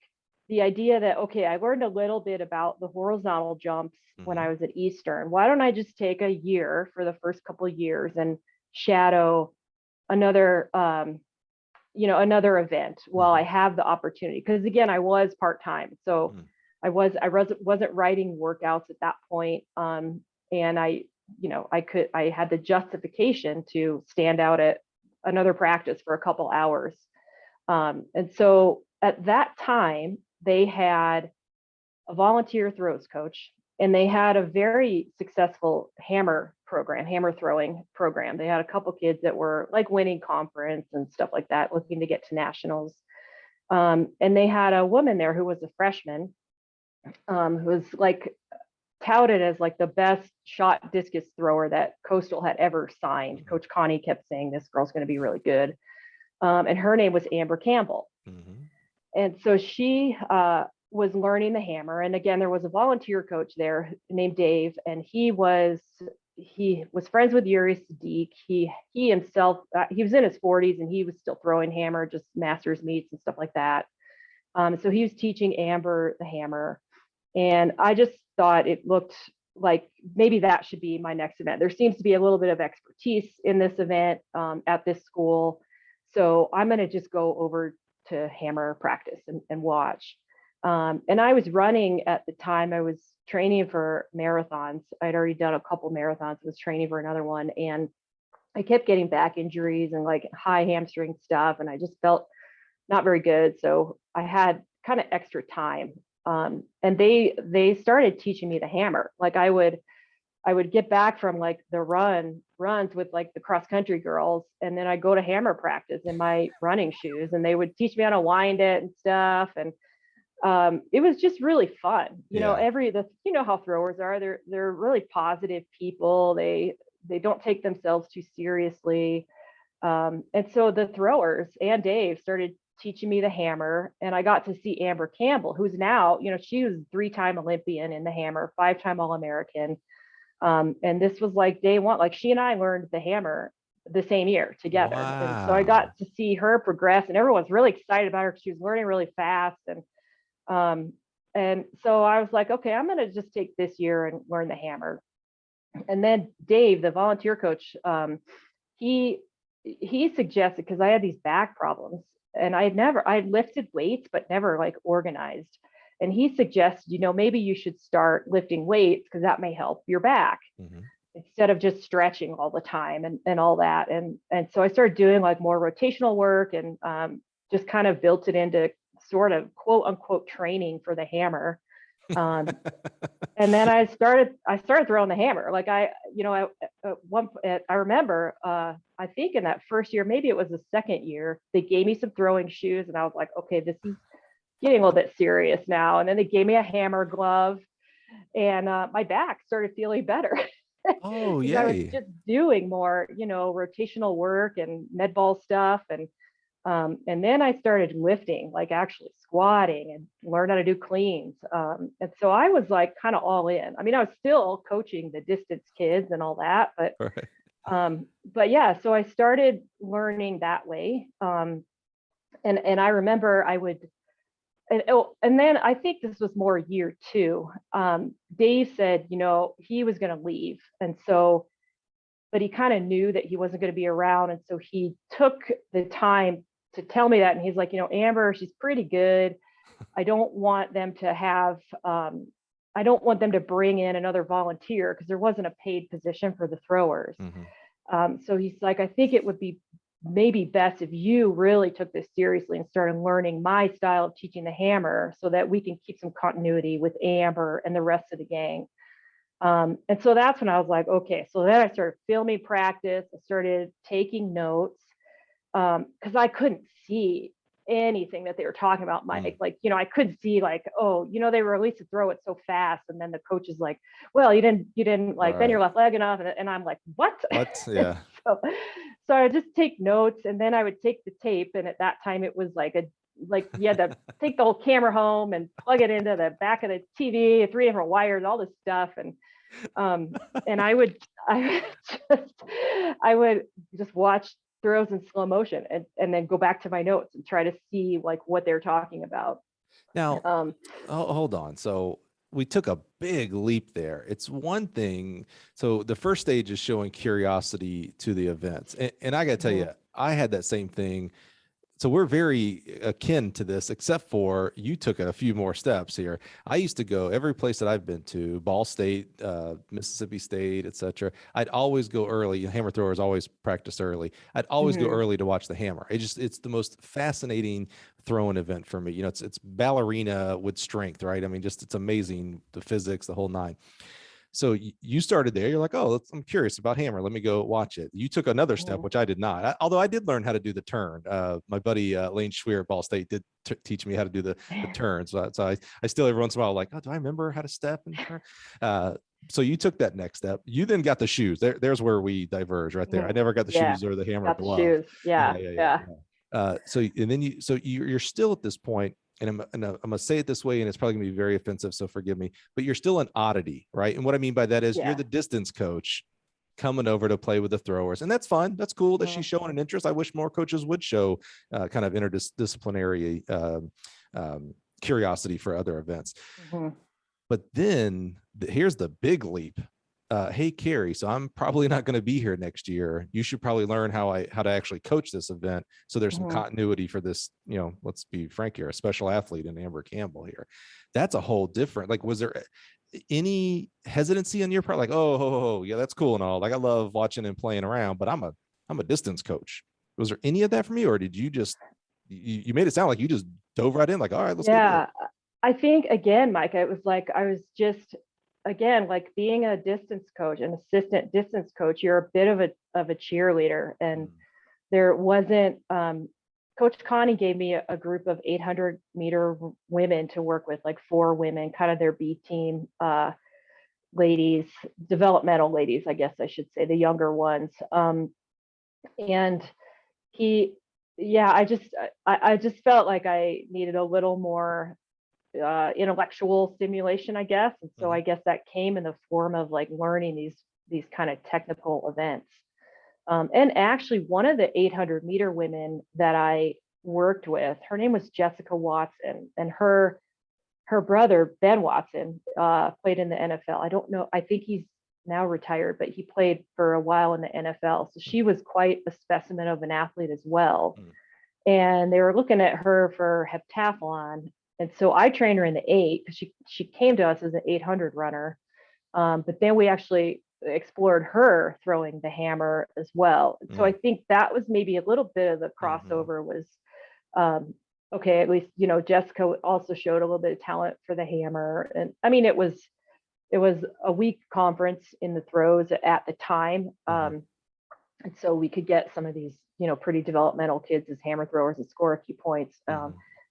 the idea that, I learned a little bit about the horizontal jumps when I was at Eastern. Why don't I just take a year for the first couple of years and shadow another another event while I have the opportunity. Because again, I was part-time. So I wasn't writing workouts at that point. And I had the justification to stand out at another practice for a couple hours. And so at that time, they had a volunteer throws coach, and they had a very successful hammer throwing program. They had a couple kids that were like winning conference and stuff like that, looking to get to nationals. And they had a woman there who was a freshman, who was like touted as like the best shot discus thrower that Coastal had ever signed. Coach Connie kept saying, this girl's going to be really good. And her name was Amber Campbell. And so she was learning the hammer. And again, there was a volunteer coach there named Dave, and he was friends with Yuri Sadiq. He himself, he was in his 40s, and he was still throwing hammer, just masters meets and stuff like that. So he was teaching Amber the hammer. And I just thought it looked like maybe that should be my next event. There seems to be a little bit of expertise in this event at this school. So I'm going to just go over to hammer practice and watch. And I was running at the time, I was training for marathons. I'd already done a couple marathons, was training for another one. And I kept getting back injuries and like high hamstring stuff. And I just felt not very good. So I had kind of extra time. And they started teaching me the hammer. Like I would get back from like the runs with like the cross country girls, and then I go to hammer practice in my running shoes, and they would teach me how to wind it and stuff. And it was just really fun. You know how throwers are. They're really positive people. They don't take themselves too seriously. And so the throwers and Dave started teaching me the hammer, and I got to see Amber Campbell, who's now, she was 3-time Olympian in the hammer, 5-time All-American. And this was like day one, like she and I learned the hammer the same year together. Wow. And so I got to see her progress, and everyone's really excited about her because she was learning really fast. And so I was like, okay, I'm going to just take this year and learn the hammer. And then Dave, the volunteer coach, he suggested, because I had these back problems, and I'd lifted weights, but never like organized. And he suggested, maybe you should start lifting weights, because that may help your back instead of just stretching all the time and all that. And so I started doing like more rotational work, and just kind of built it into sort of quote unquote training for the hammer. And then I started throwing the hammer. Like I remember, I think in that first year, maybe it was the second year, they gave me some throwing shoes, and I was like, okay, this is getting a little bit serious now. And then they gave me a hammer glove, and my back started feeling better. Oh, yay. I was just doing more, rotational work and med ball stuff. And then I started lifting, like actually squatting, and learned how to do cleans. And so I was like kind of all in. I mean, I was still coaching the distance kids and all that, but yeah, so I started learning that way. And I remember I would, and then I think this was more year 2. Dave said, he was going to leave. And so, but he kind of knew that he wasn't going to be around. And so he took the time to tell me that. And he's like, Amber, she's pretty good. I don't want them to bring in another volunteer, because there wasn't a paid position for the throwers. So he's like, I think it would be maybe best if you really took this seriously and started learning my style of teaching the hammer, so that we can keep some continuity with Amber and the rest of the gang. And so that's when I was like, okay. So then I started filming practice. I started taking notes, because I couldn't see anything that they were talking about, Mike. Like, I couldn't see like, oh, they released to throw it so fast. And then the coach is like, well, you didn't like bend your left leg enough. And I'm like, what? Yeah. So I just take notes, and then I would take the tape. And at that time it was like you had to take the whole camera home and plug it into the back of the TV, 3 different wires, all this stuff. And I would just watch throws in slow motion, and then go back to my notes and try to see like what they're talking about. Now, hold on. So we took a big leap there. It's one thing. So the first stage is showing curiosity to the events. And I got to tell you, I had that same thing so we're very akin to this, except for you took a few more steps here. I used to go every place that I've been to, Ball State, Mississippi State, etc. I'd always go early. Hammer throwers always practice early. I'd always go early to watch the hammer. It's the most fascinating throwing event for me. You know, it's ballerina with strength, right? I mean, just it's amazing, the physics, the whole nine. So you started there. You're like, oh, I'm curious about hammer. Let me go watch it. You took another step, which I did not. Although I did learn how to do the turn. My buddy Lane Schweer at Ball State did teach me how to do the turn. So I still every once in a while like, oh, do I remember how to step and turn? So you took that next step. You then got the shoes. There's where we diverge right there. I never got the shoes or the hammer glove. Shoes. Yeah. So and then you're still at this point. And I'm gonna say it this way, and it's probably gonna be very offensive, so forgive me, but you're still an oddity, right? And what I mean by that is you're the distance coach coming over to play with the throwers, and that's fine. That's cool that she's showing an interest. I wish more coaches would show kind of interdisciplinary curiosity for other events. But then here's the big leap. Hey, Carrie, so I'm probably not going to be here next year. You should probably learn how to actually coach this event. So there's some continuity for this, you know, let's be frank here, a special athlete in Amber Campbell here. That's a whole different, like, was there any hesitancy on your part? Like, oh, yeah, that's cool and all. Like, I love watching and playing around, but I'm a distance coach. Was there any of that for me? Or did you just, you made it sound like you just dove right in, like, all right, let's go. I think, again, Mike, it was like, I was just, again, like being a distance coach, an assistant distance coach, you're a bit of a cheerleader. And there wasn't, Coach Connie gave me a group of 800-meter women to work with, like 4 women, kind of their B team ladies, developmental ladies, I guess I should say, the younger ones. And I just felt like I needed a little more intellectual stimulation, I guess. And so I guess that came in the form of like learning these kind of technical events. And actually one of the 800-meter women that I worked with, her name was Jessica Watson, and her brother, Ben Watson, played in the NFL. I don't know, I think he's now retired, but he played for a while in the NFL. So she was quite a specimen of an athlete as well. And they were looking at her for heptathlon. And so I trained her in the 8 because she came to us as an 800 runner. But then we actually explored her throwing the hammer as well. And so I think that was maybe a little bit of the crossover was, okay, at least, you know, Jessica also showed a little bit of talent for the hammer. And I mean, it was a week conference in the throws at the time. And so we could get some of these, you know, pretty developmental kids as hammer throwers and score a few points.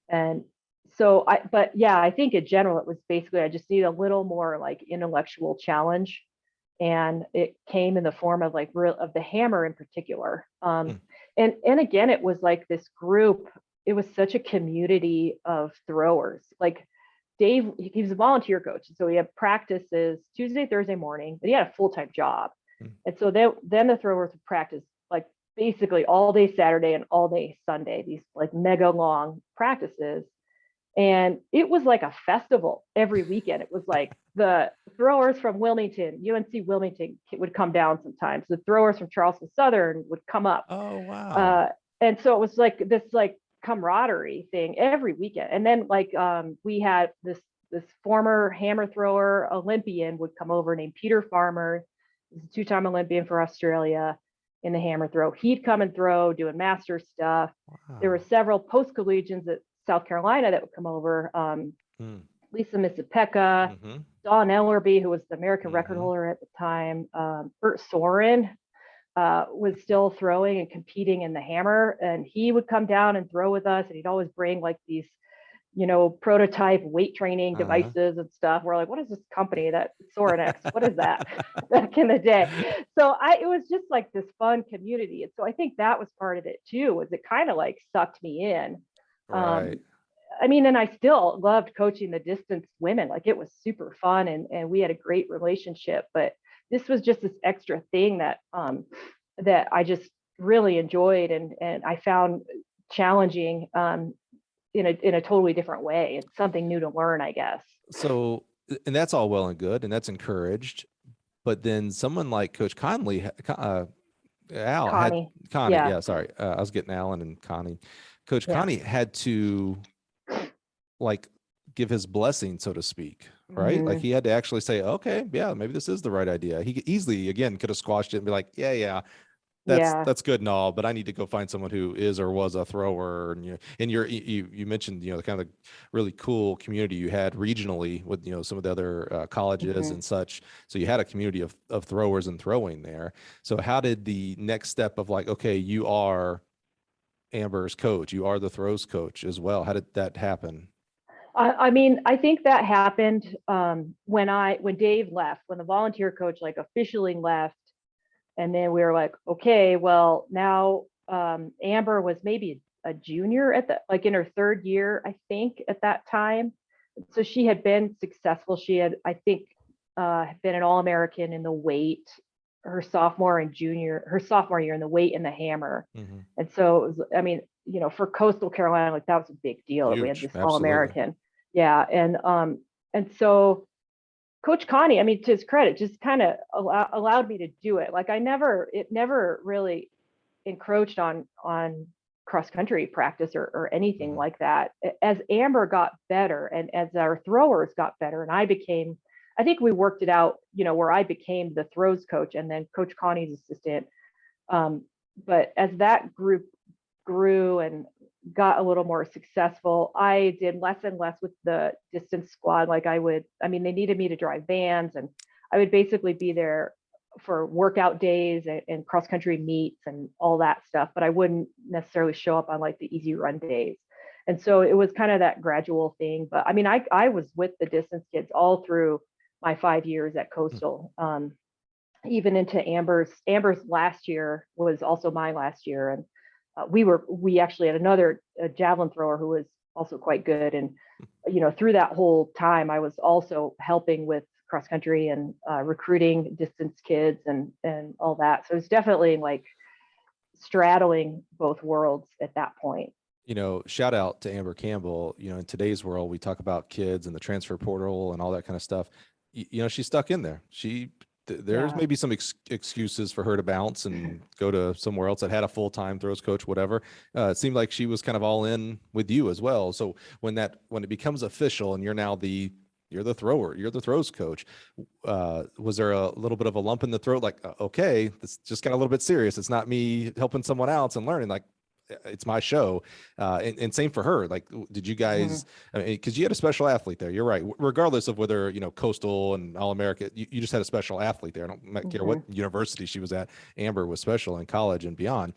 And so I think in general, it was basically, I just need a little more like intellectual challenge. And it came in the form of like of the hammer in particular. And again, it was like this group, it was such a community of throwers. Like Dave, he was a volunteer coach. So he had practices Tuesday, Thursday morning, but he had a full-time job. And so then the throwers would practice like basically all day Saturday and all day Sunday, these like mega long practices. And it was like a festival every weekend. It was like the throwers from Wilmington, UNC Wilmington would come down sometimes. The throwers from Charleston Southern would come up. Oh, wow. And so it was like this like camaraderie thing every weekend. And then like we had this former hammer thrower Olympian would come over named Peter Farmer. He's a 2-time Olympian for Australia in the hammer throw. He'd come and throw doing master stuff. Wow. There were several post-collegians at South Carolina that would come over. Lisa Missipeka, Dawn Ellerby, who was the American record holder at the time. Bert Soren was still throwing and competing in the hammer, and he would come down and throw with us. And he'd always bring like these, you know, prototype weight training devices and stuff. We're like, what is this company that Sorenex? What is that? Back in the day. So it was just like this fun community. And so I think that was part of it too, was it kind of like sucked me in. Right. I mean, and I still loved coaching the distance women. Like it was super fun and we had a great relationship, but this was just this extra thing that that I just really enjoyed and I found challenging in a totally different way. It's something new to learn, I guess. So, and that's all well and good, and that's encouraged. But then someone like Coach Conley, Connie. Yeah, sorry. I was getting Alan and Connie Coach Yeah. Connie had to like give his blessing, so to speak, right? Like Mhm. he had to actually say, okay, yeah, maybe this is the right idea. He easily, again, could have squashed it and be like, yeah, Yeah. that's good and all, but I need to go find someone who is or was a thrower. And you mentioned, the kind of really cool community you had regionally with, some of the other colleges Mhm. and such. So you had a community of throwers and throwing there. So how did the next step of like, okay, you are Amber's coach, you are the throws coach as well. How did that happen? I mean, I think that happened when Dave left, when the volunteer coach like officially left, and then we were like, okay, well now Amber was maybe a junior at the like in her third year, I think, at that time. So she had been successful. She had, I think, been an All-American in the weight her sophomore year in the weight and the hammer. Mm-hmm. And so it was, I mean, for Coastal Carolina, like that was a big deal that we had Huge, this absolutely. All-American. Yeah. And so Coach Connie, I mean, to his credit, just kind of allowed me to do it. Like it never really encroached on cross country practice or anything Mm-hmm. like that. As Amber got better and as our throwers got better, and I think we worked it out, where I became the throws coach and then Coach Connie's assistant. But as that group grew and got a little more successful, I did less and less with the distance squad. They needed me to drive vans, and I would basically be there for workout days and cross country meets and all that stuff, but I wouldn't necessarily show up on like the easy run days. And so it was kind of that gradual thing. But I mean, I was with the distance kids all through my 5 years at Coastal. Even into Amber's last year was also my last year. And we actually had another javelin thrower who was also quite good. And, through that whole time, I was also helping with cross country and recruiting distance kids and all that. So it's definitely like straddling both worlds at that point. Shout out to Amber Campbell. In today's world, we talk about kids and the transfer portal and all that kind of stuff. She's stuck in there. There's Yeah. maybe some excuses for her to bounce and go to somewhere else that had a full-time throws coach, whatever. It seemed like she was kind of all in with you as well. So when it becomes official and you're now you're the thrower, you're the throws coach, was there a little bit of a lump in the throat? Like, okay, this just got a little bit serious. It's not me helping someone else and learning. Like, it's my show. And same for her. Like, did you guys, because you had a special athlete there, you're right. Regardless of whether, Coastal and All-America, you just had a special athlete there. I don't care what university she was at. Amber was special in college and beyond.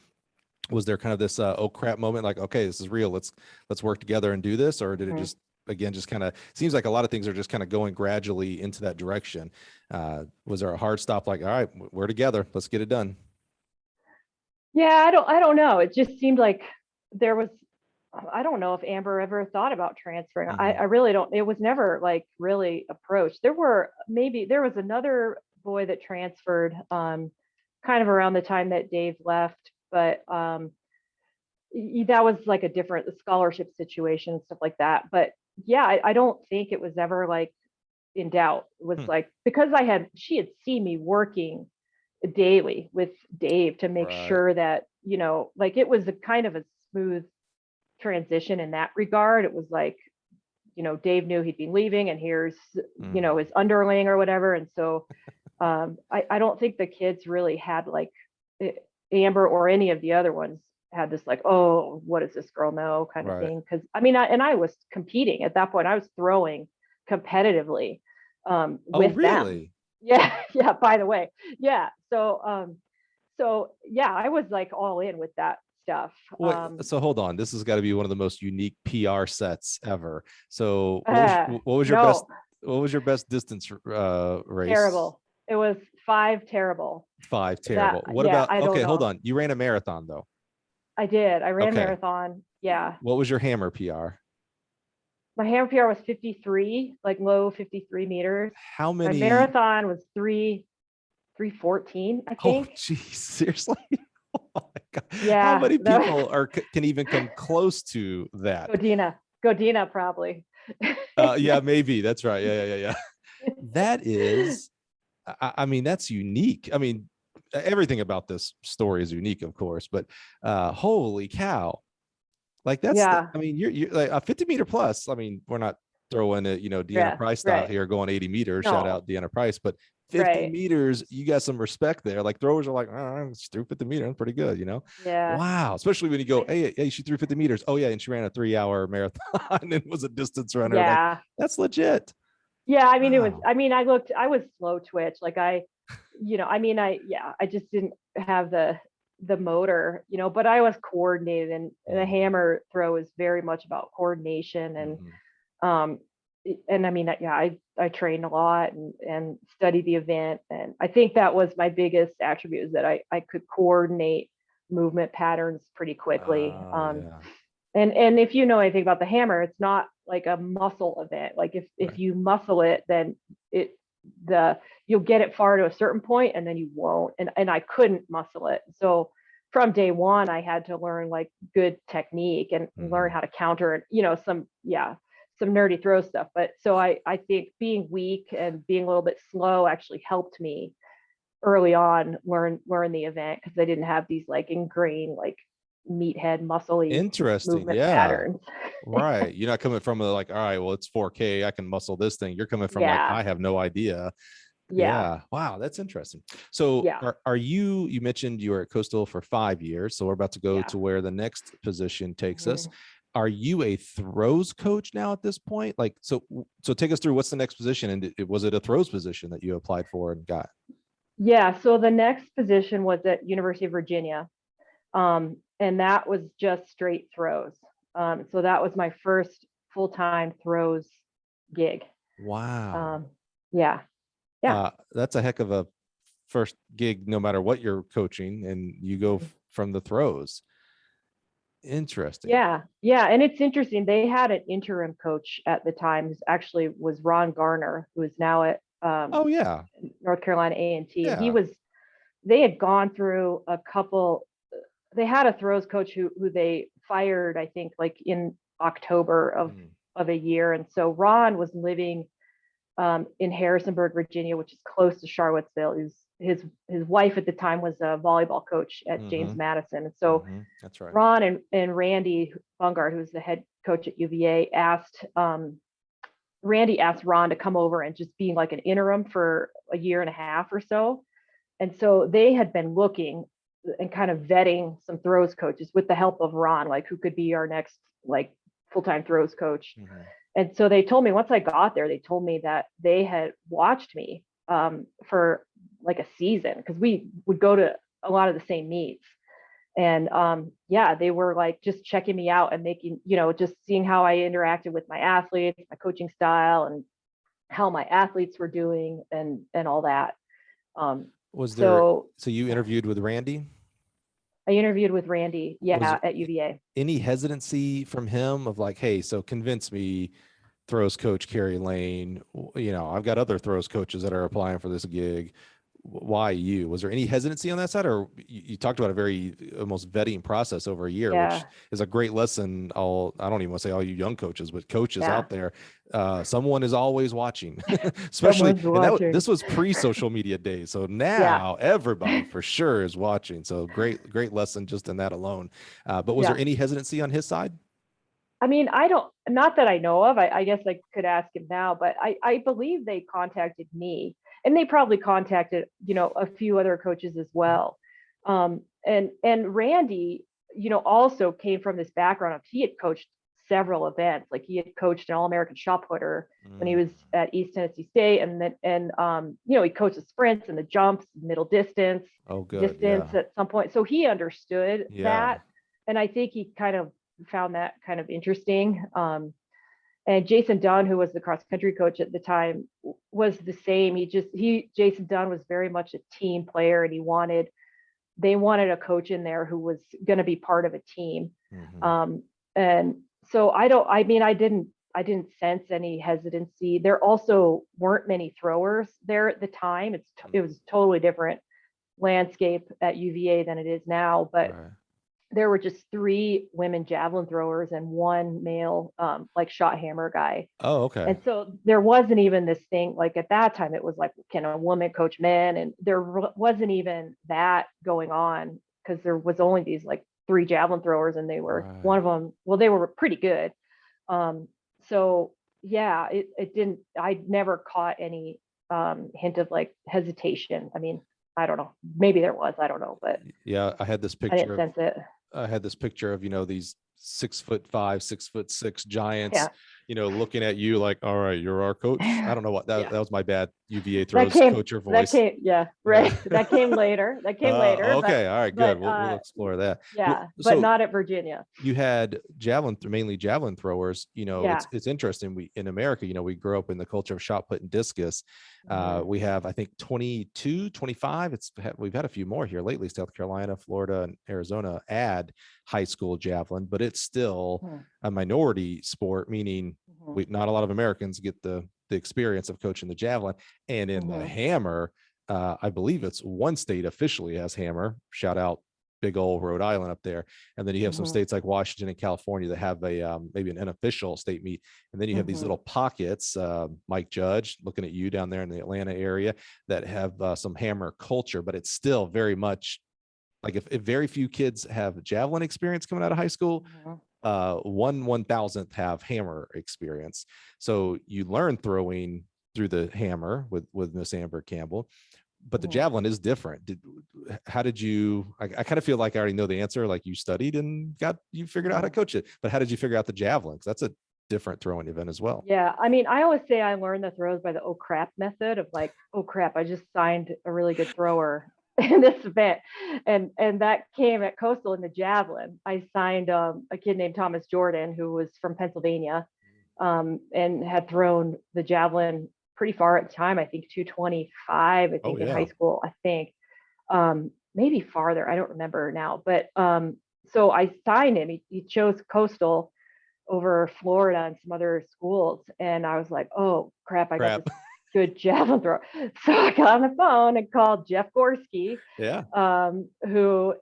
Was there kind of this, oh crap moment? Like, okay, this is real. Let's work together and do this. Or did it just, again, just kind of seems like a lot of things are just kind of going gradually into that direction. Was there a hard stop? Like, all right, we're together. Let's get it done. Yeah, I don't know. It just seemed like there was, I don't know if Amber ever thought about transferring. I really don't. It was never like really approached. There was another boy that transferred kind of around the time that Dave left, but that was like a different scholarship situation, stuff like that. But yeah, I don't think it was ever like in doubt. It was like, because she had seen me working daily with Dave to make Right. sure that, like it was a kind of a smooth transition in that regard. It was like, Dave knew he'd be leaving and here's, his underling or whatever. And so I don't think the kids really had like Amber or any of the other ones had this like, oh, what does this girl know kind of thing. Cause I mean, I was competing at that point. I was throwing competitively with them. Yeah. By the way. Yeah. So yeah, I was like all in with that stuff. So hold on. This has got to be one of the most unique PR sets ever. So what was your best? No, What was your best distance race? terrible. It was 5 terrible. 5 terrible. What Yeah, about? I don't Okay, hold know. on. You ran a marathon though. I did. I ran Okay. marathon. Yeah. What was your hammer PR? My hammer PR was 53, like low 53 meters. How My many? marathon was 314, I Oh, think. geez, seriously? Oh my God. Yeah. How many people can even come close to that? Godina probably. Yeah, maybe. That's right. Yeah. That is, I mean, that's unique. I mean, everything about this story is unique, of course, but holy cow. Like that's, Yeah. I mean, you're like a 50 meter plus. I mean, we're not throwing it, Deanna Yeah. Price style Right. here going 80 meters. Shout No. out Deanna Price, but 50 Right. meters, you got some respect there. Like throwers are like, oh, she threw 50 meters, pretty good, Yeah. Wow. Especially when you go, hey, she threw 50 meters. Oh yeah, and she ran a 3-hour marathon and was a distance runner. Like Yeah. that's legit. Yeah. I mean, it was, Wow. I mean, I was slow twitch. Like I just didn't have the motor, but I was coordinated, and the hammer throw is very much about coordination um and I mean, yeah, I trained a lot and studied the event, and I think that was my biggest attribute, is that I could coordinate movement patterns pretty quickly. Yeah. And if you know anything about the hammer, it's not like a muscle event. Like if Right. you muscle it, then it the you'll get it far to a certain point, and then you won't. And I couldn't muscle it. So from day one, I had to learn like good technique and learn how to counter it, some nerdy throw stuff. But so I think being weak and being a little bit slow actually helped me early on learn the event, because I didn't have these like ingrained like meathead muscly Interesting. movement Yeah. patterns. Right. You're not coming from like, all right, well, it's 4K. I can muscle this thing. You're coming from like, Yeah. I have no idea. Yeah. Yeah. Wow. That's interesting. So Yeah. are you mentioned you were at Coastal for 5 years. So we're about to go Yeah. to where the next position takes us. Mhm. Are you a throws coach now at this point? Like, so take us through what's the next position. And was it a throws position that you applied for and got? Yeah. So the next position was at University of Virginia. And that was just straight throws. So that was my first full-time throws gig. Wow. Yeah. Yeah. That's a heck of a first gig, no matter what you're coaching, and you go from the throws. Interesting. Yeah. Yeah. And it's interesting. They had an interim coach at the time, who actually was Ron Garner, who is now at Oh yeah. North Carolina A&T. And Yeah. they had gone through a couple, they had a throws coach who they fired, I think, like in October of a year. And so Ron was living in Harrisonburg, Virginia, which is close to Charlottesville. His wife at the time was a volleyball coach at James Madison. And so That's right. Ron and Randy Bungard, who's the head coach at UVA, Randy asked Ron to come over and just be like an interim for a year and a half or so. And so they had been looking and kind of vetting some throws coaches with the help of Ron, like who could be our next like full-time throws coach. And so they told me, once I got there, they told me that they had watched me for like a season, because we would go to a lot of the same meets. And they were like just checking me out and making, just seeing how I interacted with my athletes, my coaching style, and how my athletes were doing and all that. So you interviewed with Randy? I interviewed with Randy, at UVA. Any hesitancy from him of like, hey, so convince me, throws coach Carrie Lane, I've got other throws coaches that are applying for this gig. Why you? Was there any hesitancy on that side? Or you talked about a very almost vetting process over a year, which is a great lesson. I don't even want to say all you young coaches, but coaches out there, someone is always watching, especially, this was pre-social media days. So now everybody for sure is watching. So great lesson just in that alone. But was there any hesitancy on his side? I mean, not that I know of. I guess I could ask him now, but I believe they contacted me, and they probably contacted, a few other coaches as well. And Randy, also came from this background of, he had coached several events. Like he had coached an All-American shot putter when he was at East Tennessee State. And he coached the sprints and the jumps, middle distance, distance at some point. So he understood that. And I think he kind of found that kind of interesting. And Jason Dunn, who was the cross country coach at the time, was the same. Jason Dunn was very much a team player, and they wanted a coach in there who was going to be part of a team. And so I didn't sense any hesitancy. There also weren't many throwers there at the time. It was a totally different landscape at UVA than it is now, but there were just 3 women javelin throwers and 1 male like shot hammer guy. Oh, okay. And so there wasn't even this thing, like at that time it was like, can a woman coach men? And there wasn't even that going on, because there was only these like 3 javelin throwers, and they were one of them. Well, they were pretty good. So yeah, it didn't. I never caught any hint of like hesitation. I mean, I don't know. Maybe there was. I don't know, but yeah, I had this I didn't picture. sense it. I had this picture of, these 6'5", 6'6" giants, Yeah. looking at you like, all right, you're our coach. I don't know what that was my bad UVA That throws came. coach or That voice. came. Yeah. Right. That came later. That came later. Okay. All right. Good. But We'll explore that. yeah, but So not at Virginia. you had mainly javelin throwers. Yeah. It's interesting. We in America, we grew up in the culture of shot put and discus. We have, I think, 22, 25. We've had a few more here lately. South Carolina, Florida, and Arizona add high school javelin, but it's still a minority sport, meaning not a lot of Americans get the experience of coaching the javelin. And in the hammer, I believe it's one state officially has hammer. Shout out big old Rhode Island up there. And then you have some states like Washington and California that have a maybe an unofficial state meet. And then you have these little pockets, Mike Judge, looking at you down there in the Atlanta area, that have some hammer culture, but it's still very much like if very few kids have javelin experience coming out of high school, 1/1000th have hammer experience. So you learn throwing through the hammer with Miss Amber Campbell, but the javelin is different. How did you, I kind of feel like I already know the answer, like you studied and you figured out how to coach it, but how did you figure out the javelin? Because that's a different throwing event as well. Yeah. I mean, I always say I learned the throws by the oh crap method of like, oh crap, I just signed a really good thrower in this event. And that came at Coastal in the javelin. I signed a kid named Thomas Jordan, who was from Pennsylvania, and had thrown the javelin pretty far at the time. I think 225, I think in high school, I think, maybe farther. I don't remember now, but, so I signed him. He chose Coastal over Florida and some other schools. And I was like, oh crap, I got this good javelin thrower. So I got on the phone and called Jeff Gorski. Who,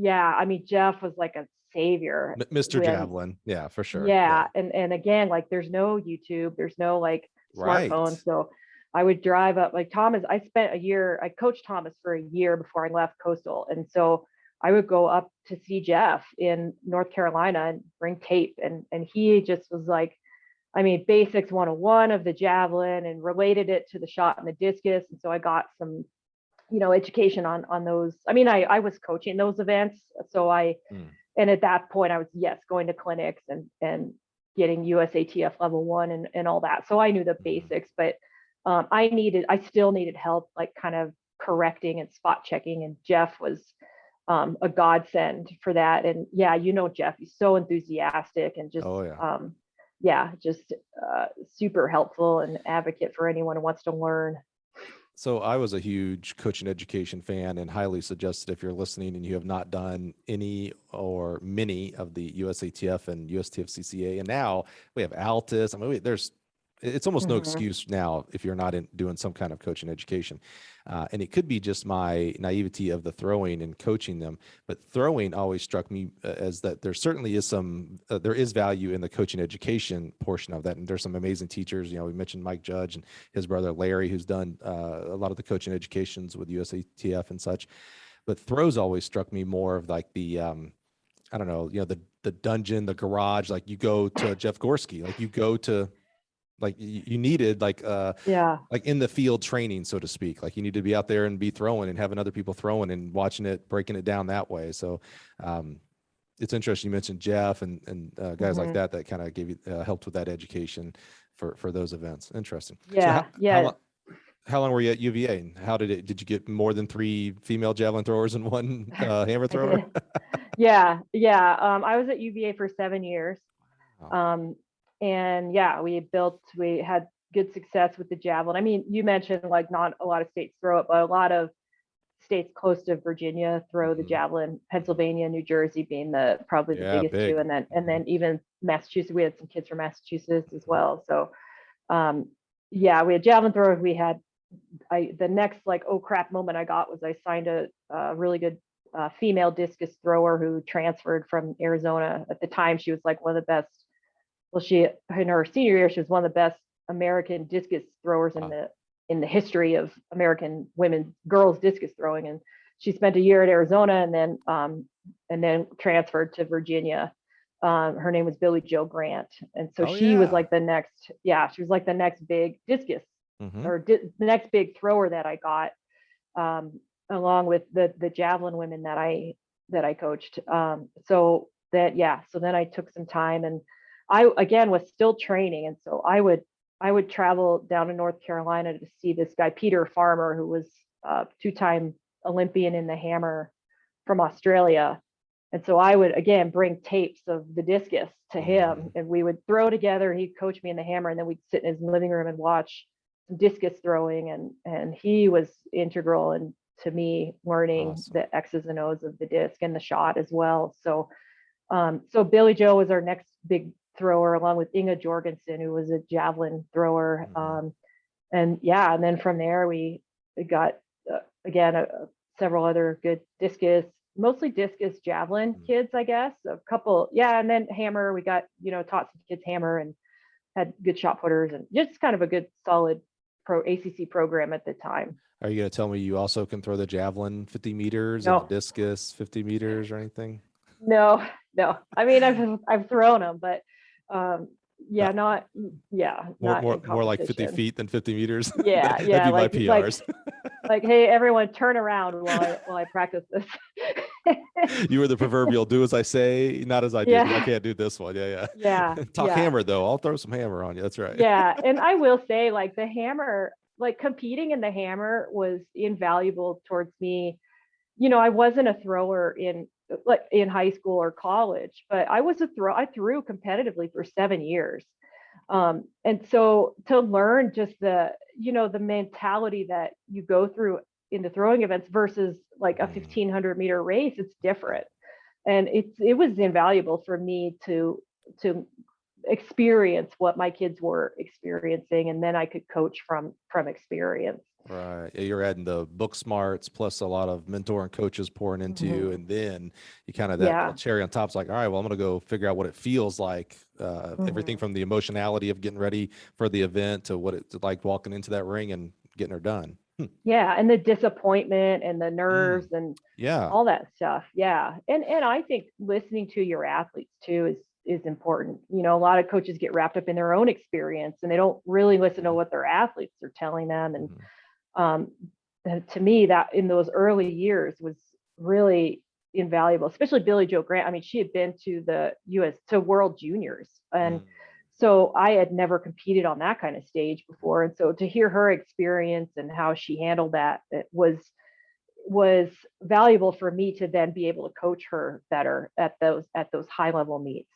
I mean, Jeff was like a savior. Mr. Javelin. Yeah, for sure. Yeah. And again, like there's no YouTube, there's no like smartphone. So I would drive up like Thomas. I coached Thomas for a year before I left Coastal. And so I would go up to see Jeff in North Carolina and bring tape. And he just was like, I mean, basics 101 of the javelin and related it to the shot and the discus. And so I got some, education on those. I mean, I was coaching those events. So and at that point I was, going to clinics and getting USATF level 1 and all that. So I knew the basics, but I still needed help, like kind of correcting and spot checking. And Jeff was a godsend for that. And Jeff, he's so enthusiastic and just, just super helpful and advocate for anyone who wants to learn. So I was a huge coaching education fan and highly suggested if you're listening and you have not done any or many of the USATF and USTF CCA, and now we have Altus. I mean, it's almost no excuse now if you're not doing some kind of coaching education. And it could be just my naivety of the throwing and coaching them, but throwing always struck me as that there certainly is there is value in the coaching education portion of that. And there's some amazing teachers, we mentioned Mike Judge and his brother Larry, who's done a lot of the coaching educations with USATF and such, but throws always struck me more of like the, I don't know, the dungeon, the garage, like you go to Jeff Gorski, like you go to, like you needed like in the field training, so to speak, like you need to be out there and be throwing and having other people throwing and watching it, breaking it down that way. So it's interesting. You mentioned Jeff and guys like that kind of gave you helped with that education for those events. Interesting. How long were you at UVA and how did you get more than 3 female javelin throwers and 1 hammer thrower? I was at UVA for 7 years. And we had good success with the javelin. I mean, you mentioned like not a lot of states throw it, but a lot of states close to Virginia throw the javelin. Pennsylvania, New Jersey being probably the biggest two, and then even Massachusetts. We had some kids from Massachusetts as well. So we had javelin throwers. We had the next like oh crap moment I got was I signed a really good female discus thrower who transferred from Arizona. At the time, she was like one of the best. Well, she in her senior year, she was one of the best American discus throwers in the history of American girls discus throwing. And she spent a year at Arizona and then transferred to Virginia. Her name was Billy Joe Grant. And so she was like the next, she was like the next big discus or the next big thrower that I got, along with the javelin women that I coached. So then I took some time, and I, again, was still training. And so I would travel down to North Carolina to see this guy, Peter Farmer, who was a 2-time Olympian in the hammer from Australia. And so I would, again, bring tapes of the discus to him, and we would throw together. He'd coach me in the hammer, and then we'd sit in his living room and watch discus throwing. And he was integral to me learning the X's and O's of the disc and the shot as well. So, so Billy Joe was our next big thrower, along with Inga Jorgensen, who was a javelin thrower. And then from there we got, again, several other good discus, mostly discus javelin kids, I guess, a couple. And then hammer, we got, taught some kids hammer and had good shot putters, and just kind of a good solid ACC program at the time. Are you going to tell me you also can throw the javelin 50 meters and the discus 50 meters or anything? No. I mean, I've thrown them, but not more like 50 feet than 50 meters. Yeah. That'd be my PRs. Like, hey, everyone, turn around while I practice this. You were the proverbial do as I say, not as I do. I can't do this one. Yeah. Talk hammer though. I'll throw some hammer on you. That's right. Yeah. And I will say, like, the hammer, like competing in the hammer was invaluable towards me. I wasn't a thrower in high school or college, but I threw competitively for 7 years. And so to learn just the mentality that you go through in the throwing events versus like a 1,500 meter race, it's different. And it was invaluable for me to experience what my kids were experiencing, and then I could coach from experience. Right. You're adding the book smarts plus a lot of mentor and coaches pouring into you. And then you kind of, that little cherry on top is like, all right, well, I'm going to go figure out what it feels like. Everything from the emotionality of getting ready for the event to what it's like walking into that ring and getting her done. Yeah. And the disappointment and the nerves and all that stuff. Yeah. And I think listening to your athletes too is important. A lot of coaches get wrapped up in their own experience, and they don't really listen to what their athletes are telling them. And to me, that in those early years was really invaluable, especially Billy Joe Grant. I mean, she had been to World Juniors. And so I had never competed on that kind of stage before. And so to hear her experience and how she handled that, it was valuable for me to then be able to coach her better at those high level meets.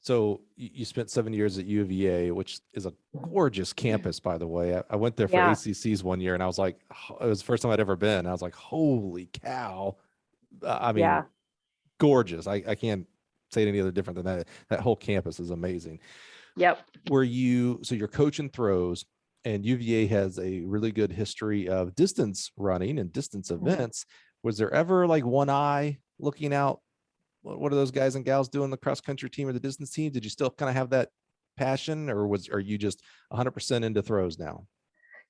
So you spent 7 years at UVA, which is a gorgeous campus, by the way. I went there for ACCs one year, and I was like, it was the first time I'd ever been. I was like, holy cow. I mean, gorgeous. I can't say it any other different than that. That whole campus is amazing. Yep. So you're coaching throws, and UVA has a really good history of distance running and distance events. Was there ever like one eye looking out? What are those guys and gals doing, the cross country team or the distance team? Did you still kind of have that passion, or are you just 100% into throws now?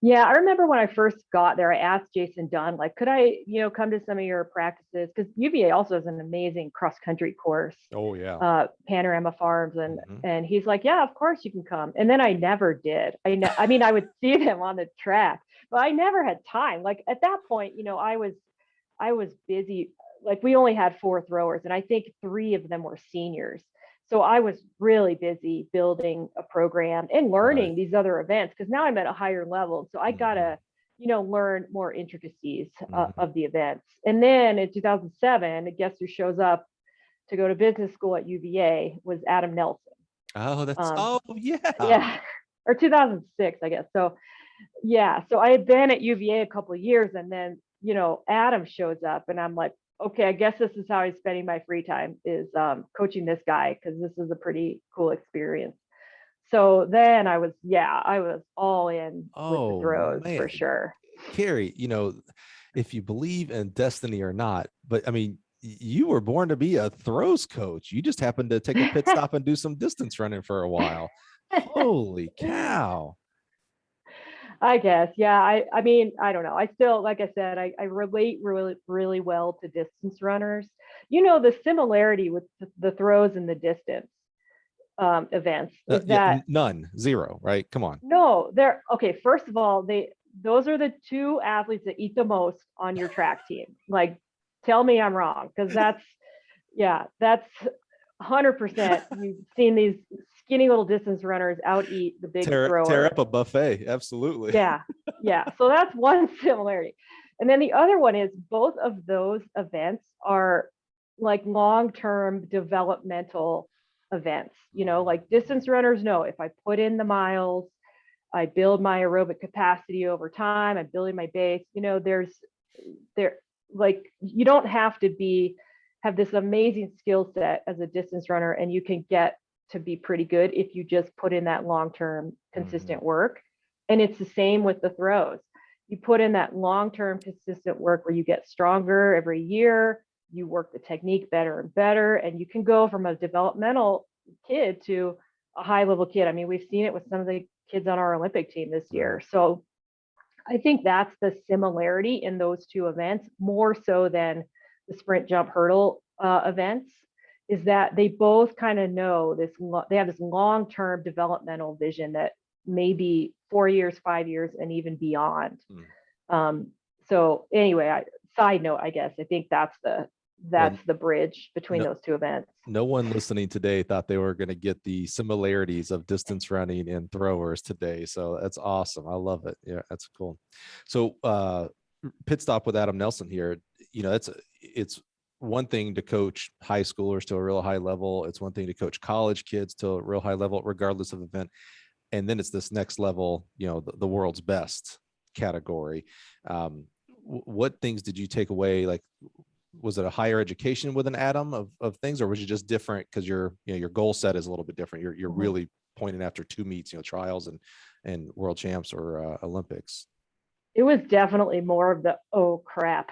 Yeah, I remember when I first got there, I asked Jason Dunn, like, could I, come to some of your practices? Because UVA also has an amazing cross country course. Oh yeah. Panorama Farms, and he's like, yeah, of course you can come. And then I never did. I mean, I would see them on the track, but I never had time. Like at that point, I was busy. Like we only had 4 throwers, and I think 3 of them were seniors. So I was really busy building a program and learning these other events, because now I'm at a higher level. So I gotta, learn more intricacies of the events. And then in 2007, guess who shows up to go to business school at UVA was Adam Nelson. Oh, that's or 2006, I guess. So so I had been at UVA a couple of years, and then Adam shows up, and I'm like, okay, I guess this is how I'm spending my free time, is coaching this guy, because this is a pretty cool experience. So then I was all in with the throws, for sure. Carrie, if you believe in destiny or not, but I mean, you were born to be a throws coach. You just happened to take a pit stop and do some distance running for a while. Holy cow. I guess. Yeah. I mean, I don't know. I still, like I said, I relate really, really well to distance runners. The similarity with the throws and the distance events is Yeah, that none, zero, right? Come on. no, they're okay. First of all, those are the two athletes that eat the most on your track team. Like, tell me I'm wrong, because that's 100%. You've seen these skinny little distance runners out eat the big Tear thrower. up a buffet. Absolutely. Yeah, yeah. So that's one similarity. And then the other one is both of those events are like long-term developmental events. Like distance runners know if I put in the miles, I build my aerobic capacity over time, I'm building my base. There like you don't have to have this amazing skill set as a distance runner, and you can get to be pretty good if you just put in that long-term consistent work. And it's the same with the throws. You put in that long-term consistent work where you get stronger every year, you work the technique better and better, and you can go from a developmental kid to a high level kid. I mean, we've seen it with some of the kids on our Olympic team this year. So I think that's the similarity in those two events, more so than the sprint, jump, hurdle events, is that they both kind of know this. They have this long-term developmental vision that maybe 4 years, 5 years, and even beyond. So anyway, side note, I guess I think that's the bridge between those two events. No one listening today thought they were going to get the similarities of distance running and throwers today. So that's awesome. I love it. Yeah, that's cool. So pit stop with Adam Nelson here. It's one thing to coach high schoolers to a real high level. It's one thing to coach college kids to a real high level, regardless of event. And then it's this next level, the world's best category. What things did you take away? Like, was it a higher education with an Adam of things, or was it just different because your goal set is a little bit different? You're really pointing after two meets, trials and world champs or Olympics. It was definitely more of the, oh crap.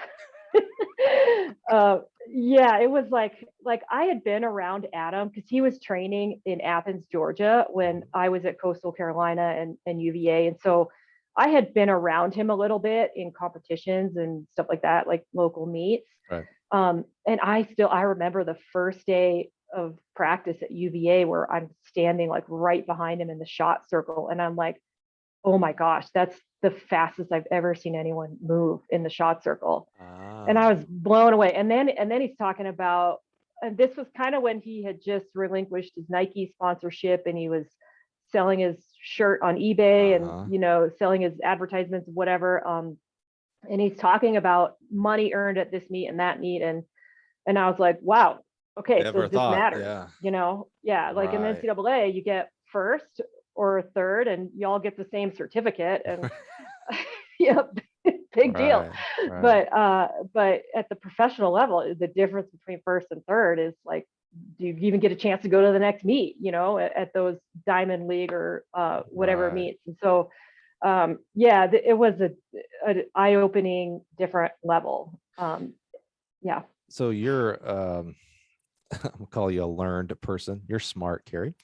Yeah, it was like I had been around Adam because he was training in Athens, Georgia when I was at Coastal Carolina and UVA. And so I had been around him a little bit in competitions and stuff like that, like local meets. Right. And I remember the first day of practice at UVA where I'm standing like right behind him in the shot circle. And I'm like, oh my gosh, that's the fastest I've ever seen anyone move in the shot circle. And I was blown away. And then he's talking about, and this was kind of when he had just relinquished his Nike sponsorship and he was selling his shirt on eBay and, selling his advertisements, whatever. And he's talking about money earned at this meet and that meet. And I was like, wow, okay, so this matters, like in the NCAA, you get first or third and y'all get the same certificate and big deal. Right. But at the professional level, the difference between first and third is like, do you even get a chance to go to the next meet, at those Diamond League or whatever meets. And so, it was an eye-opening different level. So you're, I'm gonna call you a learned person. You're smart, Carrie.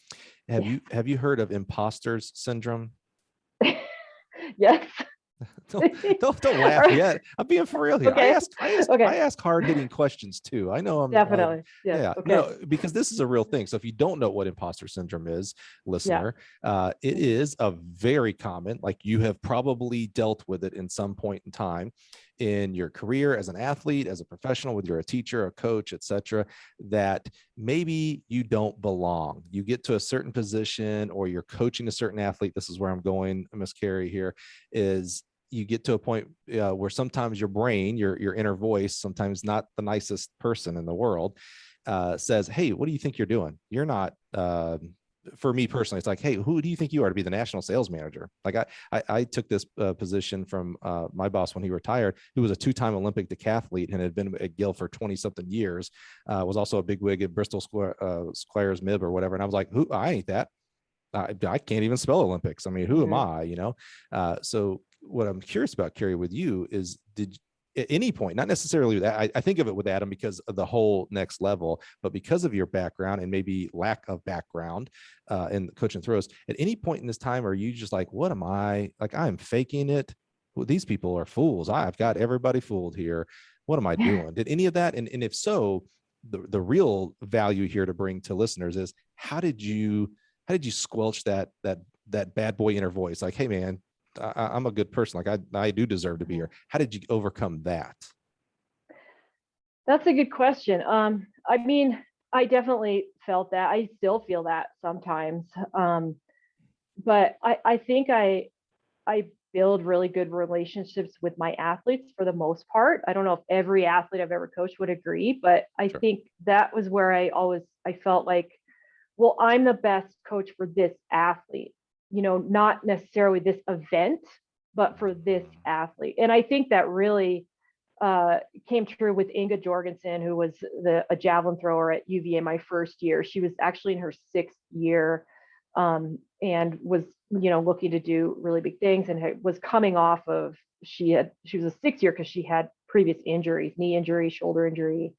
Have you heard of Imposter Syndrome? Yes. Don't laugh yet. I'm being for real here. Okay. I ask hard-hitting questions too. I know I'm definitely. Yeah. Okay. No, because this is a real thing. So if you don't know what imposter syndrome is, listener, it is a very common, like you have probably dealt with it in some point in time in your career as an athlete, as a professional, whether you're a teacher, a coach, etc., that maybe you don't belong. You get to a certain position or you're coaching a certain athlete. This is where I'm going, Miss Carrie, here is you get to a point where sometimes your brain, your inner voice, sometimes not the nicest person in the world, says, hey, what do you think you're doing? You're not, for me personally, it's like, hey, who do you think you are to be the national sales manager? Like I took this position from my boss when he retired, who was a 2-time Olympic decathlete and had been at Gill for 20 something years, was also a bigwig at Bristol Squires Mib or whatever. And I was like, who? I ain't that. I can't even spell Olympics. I mean, who am I, So what I'm curious about, Carrie, with you is, at any point, not necessarily that I think of it with Adam because of the whole next level, but because of your background and maybe lack of background in coaching throws, at any point in this time, are you just like, what am I, like, I'm faking it? Well, these people are fools. I've got everybody fooled here. What am I doing? Did any of that? And if so, the real value here to bring to listeners is how did you squelch that bad boy inner voice? Like, hey man, I'm a good person. Like I do deserve to be here. How did you overcome that? That's a good question. I mean, I definitely felt that. I still feel that sometimes. But I think I build really good relationships with my athletes for the most part. I don't know if every athlete I've ever coached would agree, but I Sure. think that was where I felt like, well, I'm the best coach for this athlete, not necessarily this event, but for this athlete. And I think that really came true with Inga Jorgensen, who was a javelin thrower at UVA my first year. She was actually in her 6th year, and was, looking to do really big things, and was coming off of, she was a 6th year because she had previous injuries, knee injury, shoulder injury.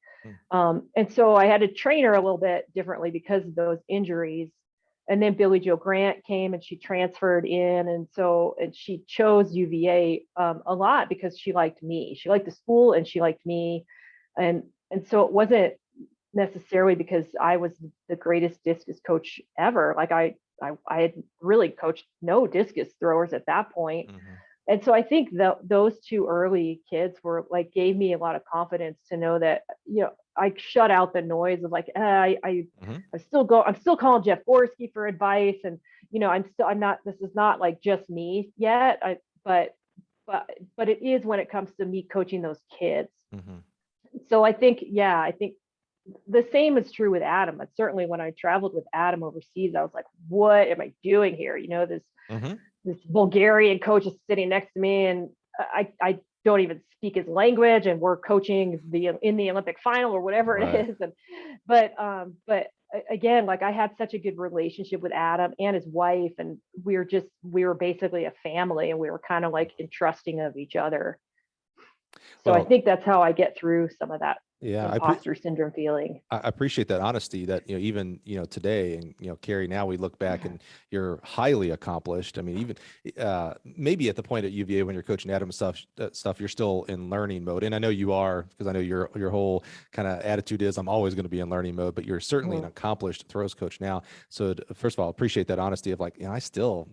And so I had to train her a little bit differently because of those injuries. And then Billy Joe Grant came and she transferred in. And she chose UVA a lot because she liked me. She liked the school and she liked me. And so it wasn't necessarily because I was the greatest discus coach ever. Like I had really coached no discus throwers at that point. And so I think those two early kids were like, gave me a lot of confidence to know that, I shut out the noise of like, I'm still calling Jeff Gorski for advice. And, this is not like just me yet. But it is when it comes to me coaching those kids. So I think the same is true with Adam. But certainly when I traveled with Adam overseas, I was like, what am I doing here? This Bulgarian coach is sitting next to me, and I don't even speak his language, and we're coaching in the Olympic final or whatever it is. But again, like I had such a good relationship with Adam and his wife, and we were basically a family, and we were kind of like entrusting of each other. So I think that's how I get through some of that imposter syndrome feeling. I appreciate that honesty that, even, today, and, Carrie, now we look back and you're highly accomplished. I mean, even maybe at the point at UVA when you're coaching Adam stuff, you're still in learning mode. And I know you are, because I know your whole kind of attitude is I'm always going to be in learning mode, but you're certainly an accomplished throws coach now. So first of all, appreciate that honesty of like, I still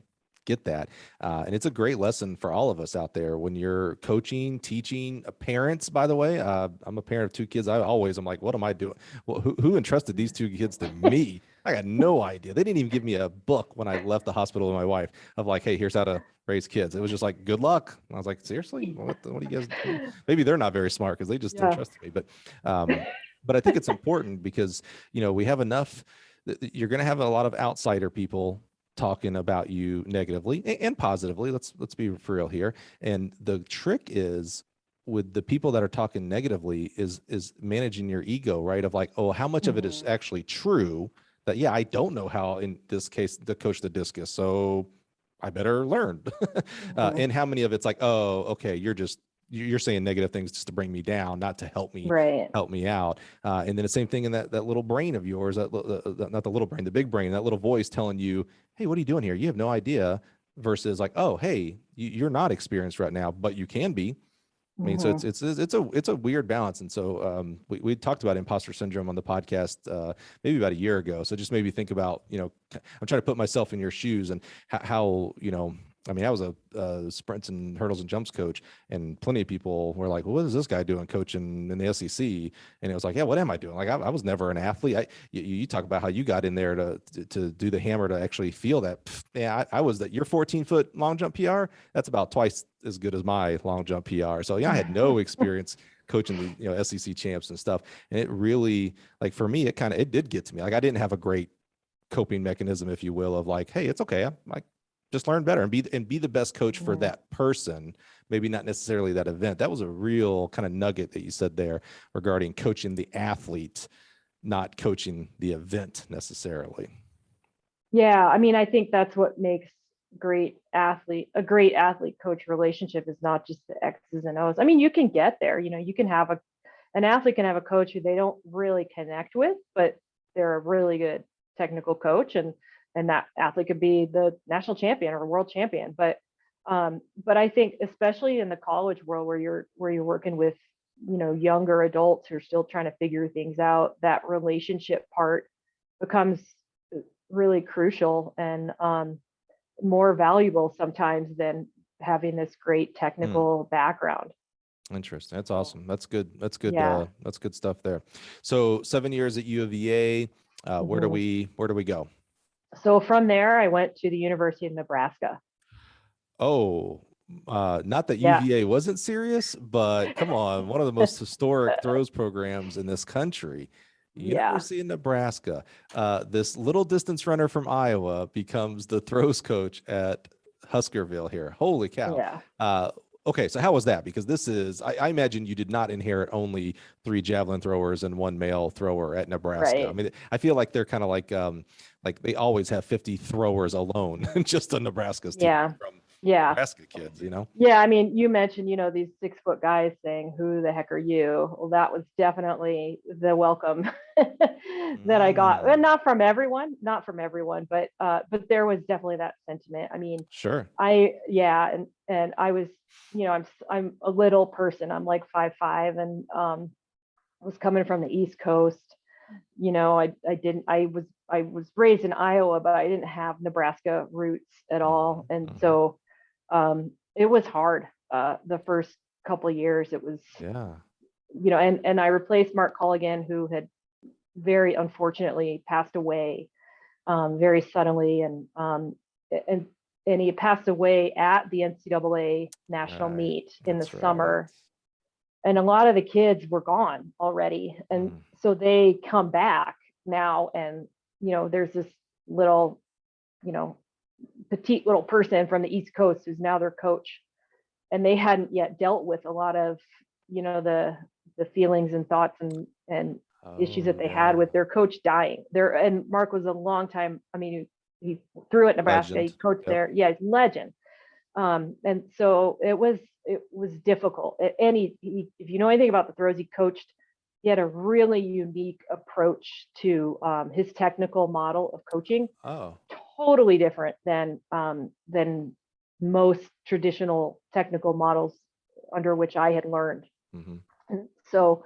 get that. And it's a great lesson for all of us out there when you're coaching, teaching, parents, by the way. I'm a parent of 2 kids. I'm like, what am I doing? Well, who entrusted these 2 kids to me? I got no idea. They didn't even give me a book when I left the hospital with my wife of like, hey, here's how to raise kids. It was just like, good luck. I was like, seriously? What do you guys do? Maybe they're not very smart because they just entrusted me. But I think it's important because, we have enough, you're going to have a lot of outsider people talking about you negatively and positively. Let's be for real here. And the trick is with the people that are talking negatively is managing your ego, right? Of like, oh, how much of it is actually true that, I don't know how, in this case, to coach the discus, so I better learn. And how many of it's like, oh, okay, you're saying negative things just to bring me down, not to help me out. And then the same thing in that little brain of yours, not the little brain, the big brain, that little voice telling you, hey, what are you doing here? You have no idea, versus like, oh, hey, you're not experienced right now, but you can be. I mean, so it's a weird balance. And so we talked about imposter syndrome on the podcast maybe about a year ago. So just maybe think about, I'm trying to put myself in your shoes and how I mean, I was a sprints and hurdles and jumps coach, and plenty of people were like, well, what is this guy doing coaching in the SEC? And it was like, yeah, what am I doing? Like, I was never an athlete. You talk about how you got in there to do the hammer, to actually feel that. I was that your 14-foot long jump PR, that's about twice as good as my long jump PR. So I had no experience coaching the SEC champs and stuff. And it really, like, for me, it did get to me. Like, I didn't have a great coping mechanism, if you will, of like, hey, it's okay. I just learn better and be the best coach for that person, maybe not necessarily that event. That was a real kind of nugget that you said there regarding coaching the athlete, not coaching the event necessarily. Yeah, I mean, I think that's what makes a great athlete coach relationship is not just the X's and O's. I mean, you can get there, you can have an athlete can have a coach who they don't really connect with, but they're a really good technical coach, and that athlete could be the national champion or world champion. But I think especially in the college world where you're working with, younger adults who are still trying to figure things out, that relationship part becomes really crucial and more valuable sometimes than having this great technical background. Interesting. That's awesome. That's good. That's good. Yeah. That's good stuff there. So 7 years at U of EA. Where do we go? So from there, I went to the University of Nebraska. Oh, not that Yeah. UVA wasn't serious, but come on, one of the most historic throws programs in this country. University of Nebraska. This little distance runner from Iowa becomes the throws coach at Huskerville here. Holy cow. Yeah. Okay, so how was that? Because this is, I imagine you did not inherit only 3 javelin throwers and 1 male thrower at Nebraska. Right. I mean, I feel like they're kind of like they always have 50 throwers alone just on Nebraska's team. Yeah. From Yeah. Nebraska kids, Yeah. I mean, you mentioned, these 6-foot guys saying, "Who the heck are you?" Well, that was definitely the welcome that I got, and not from everyone, but there was definitely that sentiment. I mean, Sure. And I was, I'm a little person. I'm like 5'5", and was coming from the East Coast. I was raised in Iowa, but I didn't have Nebraska roots at all. And so it was hard. The first couple of years, it was, and I replaced Mark Culligan, who had very unfortunately passed away very suddenly. And he passed away at the NCAA national meet in the summer. And a lot of the kids were gone already. And so they come back now, and, there's this little, petite little person from the East Coast who's now their coach. And they hadn't yet dealt with a lot of, the feelings and thoughts and issues that they had with their coach dying there. And Mark was a long time. I mean, he threw at Nebraska, legend. He coached there. Yeah, he's legend. And so it was difficult. And if you know anything about the throws he coached, he had a really unique approach to his technical model of coaching. Oh, totally different than most traditional technical models under which I had learned. And so,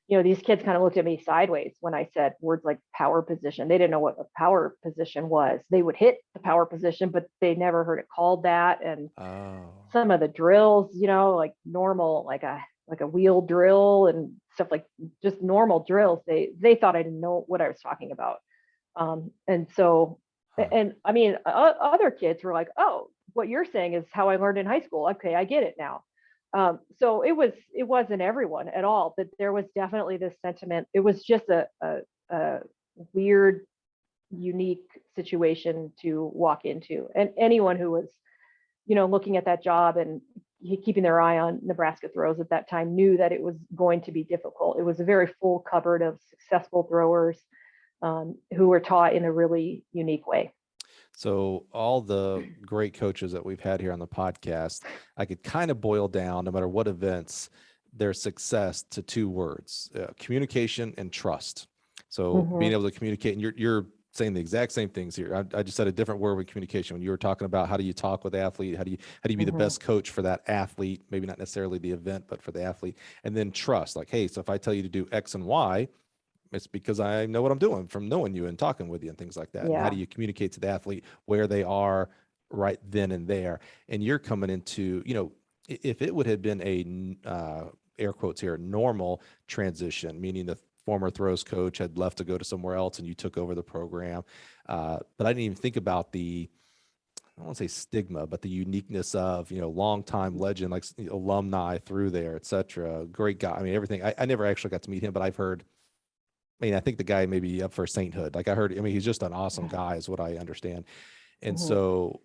these kids kind of looked at me sideways when I said words like power position. They didn't know what a power position was. They would hit the power position, but they never heard it called that. And some of the drills, like normal, like a wheel drill and stuff, like just normal drills, they thought I didn't know what I was talking about. And so, and I mean, other kids were like, "Oh, what you're saying is how I learned in high school. Okay, I get it now." So it wasn't everyone at all, but there was definitely this sentiment. It was just a weird, unique situation to walk into. And anyone who was, looking at that job and keeping their eye on Nebraska throws at that time knew that it was going to be difficult. It was a very full cupboard of successful throwers who were taught in a really unique way. So all the great coaches that we've had here on the podcast, I could kind of boil down, no matter what events, their success to 2 words: communication and trust. So being able to communicate, and you're saying the exact same things here. I just said a different word with communication. When you were talking about how do you talk with the athlete, how do you be the best coach for that athlete, maybe not necessarily the event, but for the athlete. And then trust, like, hey, so if I tell you to do X and Y, it's because I know what I'm doing from knowing you and talking with you and things like that. Yeah. And how do you communicate to the athlete where they are right then and there? And you're coming into, if it would have been a air quotes here, normal transition, meaning the former throws coach had left to go to somewhere else and you took over the program. But I didn't even think about I don't want to say stigma, but the uniqueness of, longtime legend, like alumni through there, et cetera. Great guy. I mean, everything. I never actually got to meet him, but I've heard. I think the guy may be up for sainthood. Like I heard, he's just an awesome guy is what I understand. And so,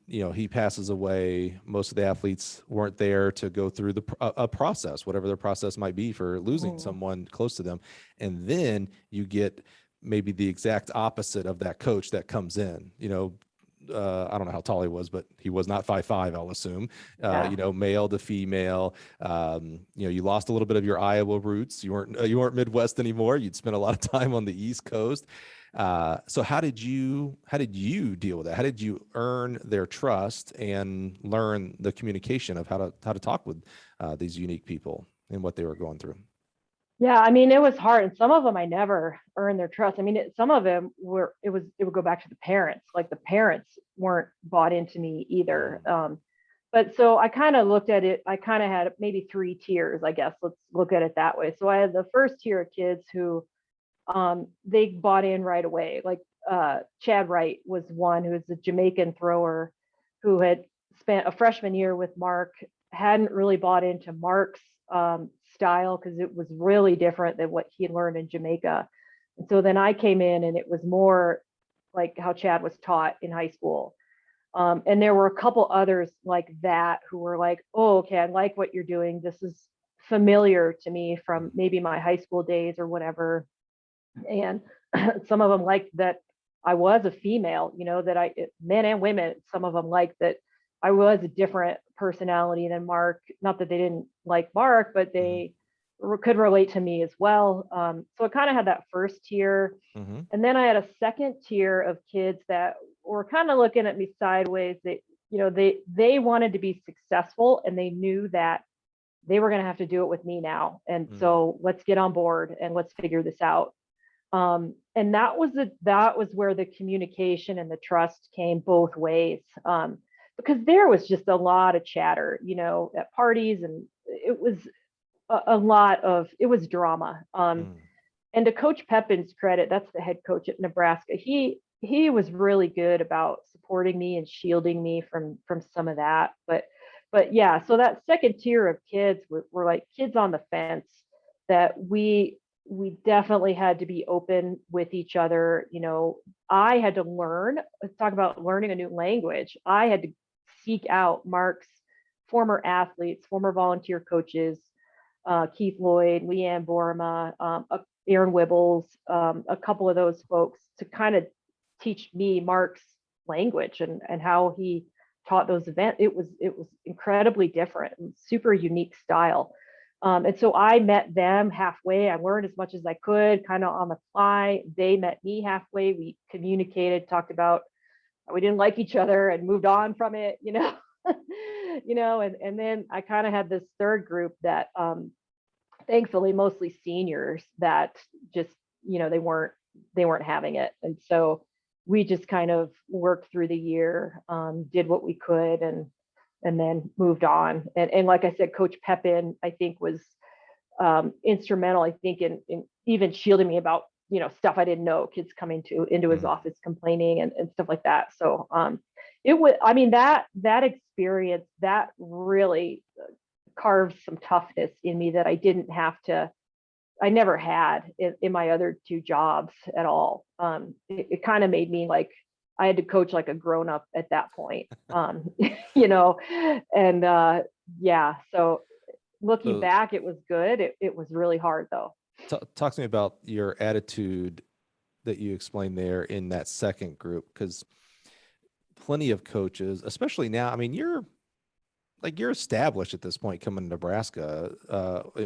he passes away. Most of the athletes weren't there to go through a process, whatever their process might be for losing someone close to them. And then you get maybe the exact opposite of that coach that comes in, I don't know how tall he was, but he was not 5'5", I'll assume, Yeah. you know, male to female. You know, you lost a little bit of your Iowa roots. You weren't Midwest anymore. You'd spent a lot of time on the East Coast. So how did you deal with that? How did you earn their trust and learn the communication of how to talk with these unique people and what they were going through? Yeah, I mean, it was hard. And some of them I never earned their trust. I mean, some of them it would go back to the parents. Like the parents weren't bought into me either. But so I kind of looked at it, I kind of had maybe 3 tiers, I guess. Let's look at it that way. So I had the first tier of kids who they bought in right away. Like Chad Wright was one who was a Jamaican thrower who had spent a freshman year with Mark, hadn't really bought into Mark's style because it was really different than what he had learned in Jamaica. And so then I came in and it was more like how Chad was taught in high school. And there were a couple others like that who were like, oh, okay, I like what you're doing. This is familiar to me from maybe my high school days or whatever. And some of them liked that I was a female, you know, that men and women, some of them liked that I was a different personality than Mark. Not that they didn't like Mark, but they could relate to me as well. So I kind of had that first tier. And then I had a second tier of kids that were kind of looking at me sideways. That, you know, they wanted to be successful and they knew that they were going to have to do it with me now. And so let's get on board and let's figure this out. And that was where the communication and the trust came both ways. Because there was just a lot of chatter, you know, at parties, and it was it was drama. And to Coach Pepin's credit, that's the head coach at Nebraska. He was really good about supporting me and shielding me from some of that. But yeah, so that second tier of kids were like kids on the fence that we definitely had to be open with each other. You know, I had to learn, let's talk about learning a new language. I had to seek out Mark's former athletes, former volunteer coaches, Keith Lloyd, Leanne Borma, Aaron Wibbles, a couple of those folks to kind of teach me Mark's language and how he taught those events. It was incredibly different and super unique style. And so I met them halfway. I learned as much as I could, kind of on the fly. They met me halfway. We communicated, talked about we didn't like each other and moved on from it, you know. You know, and then I kind of had this third group that thankfully mostly seniors that just, you know, they weren't having it. And so we just kind of worked through the year, did what we could, and then moved on. And like I said, Coach Pepin, I think, was instrumental, I think, in even shielding me about, you know, stuff I didn't know, kids coming into his office complaining and stuff like that. So it was, I mean, that experience, that really carved some toughness in me that I didn't have to, I never had in my other 2 jobs at all. It kind of made me like, I had to coach like a grown up at that point, you know, and yeah, so looking back, it was good. It was really hard though. Talk to me about your attitude that you explained there in that second group, because plenty of coaches, especially now, I mean, you're established at this point coming to Nebraska.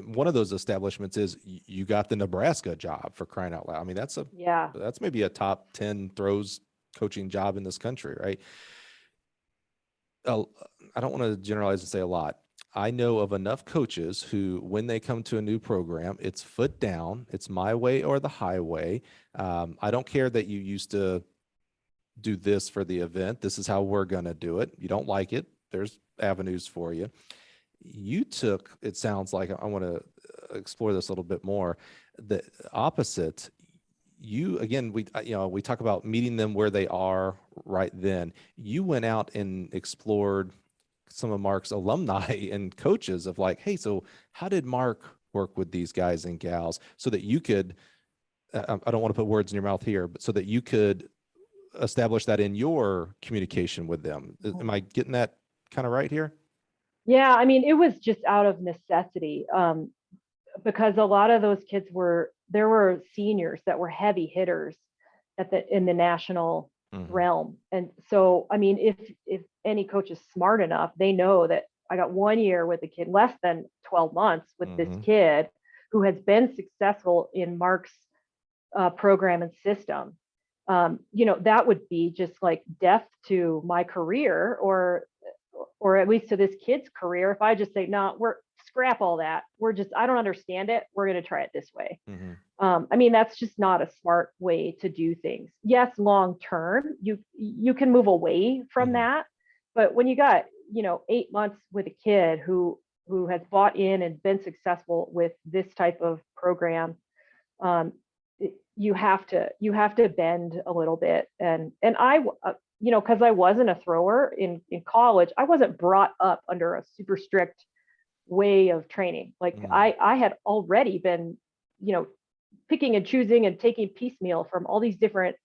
One of those establishments is you got the Nebraska job, for crying out loud. I mean, that's maybe a top 10 throws coaching job in this country, right? I don't want to generalize and say a lot. I know of enough coaches who, when they come to a new program, it's foot down, it's my way or the highway. I don't care that you used to do this for the event. This is how we're going to do it. You don't like it, there's avenues for you. You took, it sounds like, I want to explore this a little bit more, the opposite. You, again, we talk about meeting them where they are right then. You went out and explored some of Mark's alumni and coaches of like, hey, so how did Mark work with these guys and gals, so that you could, I don't want to put words in your mouth here, but so that you could establish that in your communication with them. Am I getting that kind of right here? Yeah, I mean, it was just out of necessity, because a lot of those kids there were seniors that were heavy hitters in the national realm. And so, I mean, if any coach is smart enough, they know that I got 1 year with a kid, less than 12 months with this kid who has been successful in Mark's program and system. You know, that would be just like death to my career, or at least to this kid's career, if I just say, no, we're scrap all that. I don't understand it. We're going to try it this way. I mean, that's just not a smart way to do things. Yes, long term, you can move away from that. But when you got, you know, 8 months with a kid who has bought in and been successful with this type of program, you have to bend a little bit. And I, you know, because I wasn't a thrower in college, I wasn't brought up under a super strict way of training. Like I had already been, you know, picking and choosing and taking piecemeal from all these different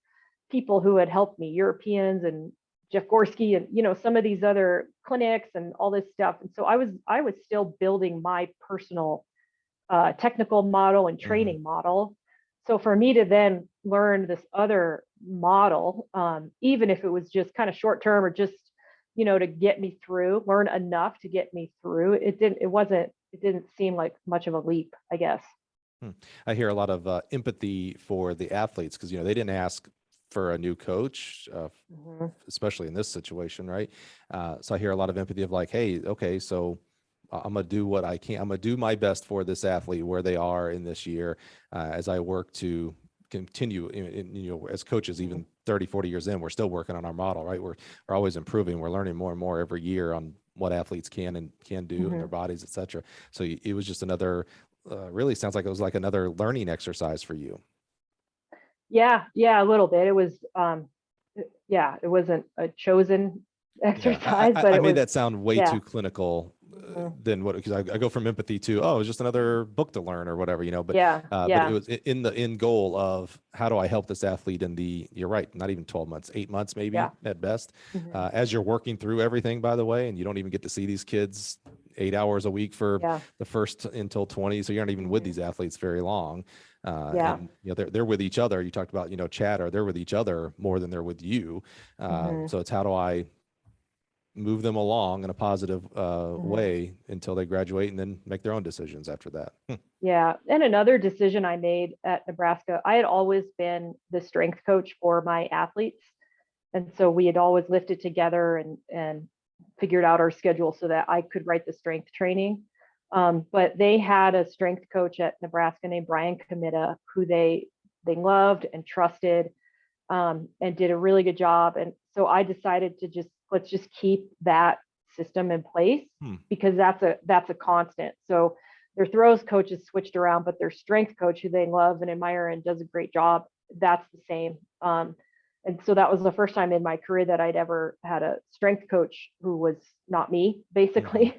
people who had helped me, Europeans and Jeff Gorski and, you know, some of these other clinics and all this stuff. And so I was still building my personal technical model and training model. So for me to then learn this other model, even if it was just kind of short term or just, you know, to get me through, learn enough to get me through, it didn't seem like much of a leap, I guess. I hear a lot of empathy for the athletes because, you know, they didn't ask for a new coach, especially in this situation, right? So I hear a lot of empathy of like, hey, okay, so I'm going to do what I can. I'm going to do my best for this athlete where they are in this year as I work to continue, you know, as coaches, even 30, 40 years in, we're still working on our model, right? We're always improving. We're learning more and more every year on what athletes can do in their bodies, et cetera. So it was just another, really sounds like it was like another learning exercise for you. Yeah, a little bit. It was, it wasn't a chosen exercise, but I made that sound way too clinical than what, because I go from empathy to, oh, it's just another book to learn or whatever, you know, but it was in the end goal of how do I help this athlete in you're right, not even 12 months, 8 months, maybe at best, as you're working through everything, by the way, and you don't even get to see these kids 8 hours a week for the first until 20. So you're not even with these athletes very long. And you know, they're with each other. You talked about, you know, chatter, they're with each other more than they're with you. So it's how do I move them along in a positive way until they graduate and then make their own decisions after that. Yeah. And another decision I made at Nebraska, I had always been the strength coach for my athletes. And so we had always lifted together and figured out our schedule so that I could write the strength training. But they had a strength coach at Nebraska named Brian Comita, who they loved and trusted, and did a really good job. And so I decided to let's just keep that system in place because that's a constant. So their throws coaches switched around, but their strength coach, who they love and admire and does a great job, that's the same. And so that was the first time in my career that I'd ever had a strength coach who was not me, basically.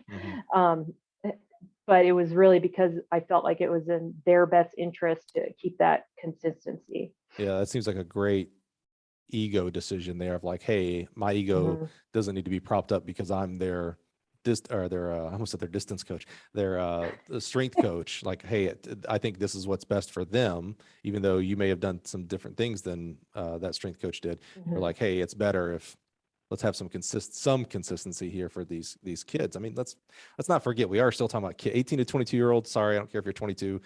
But it was really because I felt like it was in their best interest to keep that consistency. Yeah, that seems like a great ego decision there of like, hey, my ego doesn't need to be propped up because I'm their I almost said their distance coach, their strength coach. Like, hey, I think this is what's best for them, even though you may have done some different things than that strength coach did. You're like, hey, it's better if let's have some consistency here for these kids. I mean, let's not forget, we are still talking about 18 to 22-year-olds. Sorry, I don't care if you're 22.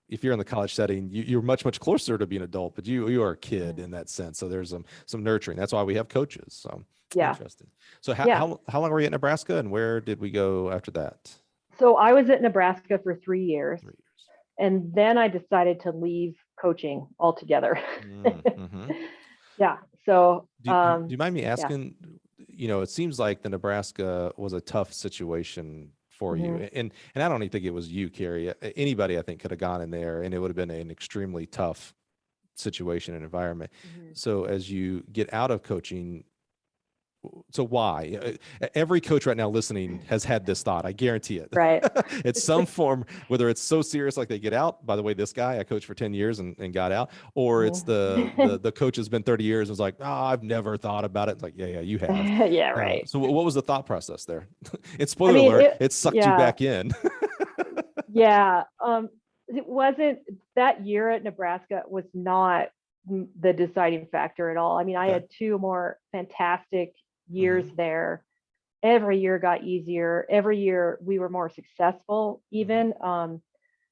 If you're in the college setting, you're much closer to being an adult, but you are a kid in that sense. So there's some nurturing. That's why we have coaches. So interesting. So how long were you at Nebraska, and where did we go after that? So I was at Nebraska for 3 years. And then I decided to leave coaching altogether. So do you mind me asking, you know, it seems like the Nebraska was a tough situation for you. And I don't even think it was you, Carrie. Anybody, I think, could have gone in there and it would have been an extremely tough situation and environment. So as you get out of coaching, so why? Every coach right now listening has had this thought. I guarantee it. Right. It's some form, whether it's so serious like they get out. By the way, this guy, I coached for 10 years and got out, or it's the coach has been 30 years and was like, I've never thought about it. It's like, yeah, you have. Yeah, right. So what was the thought process there? It's spoiler alert. It sucked you back in. It wasn't, that year at Nebraska was not the deciding factor at all. I mean, I had 2 more fantastic years there. Every year got easier. Every year we were more successful even.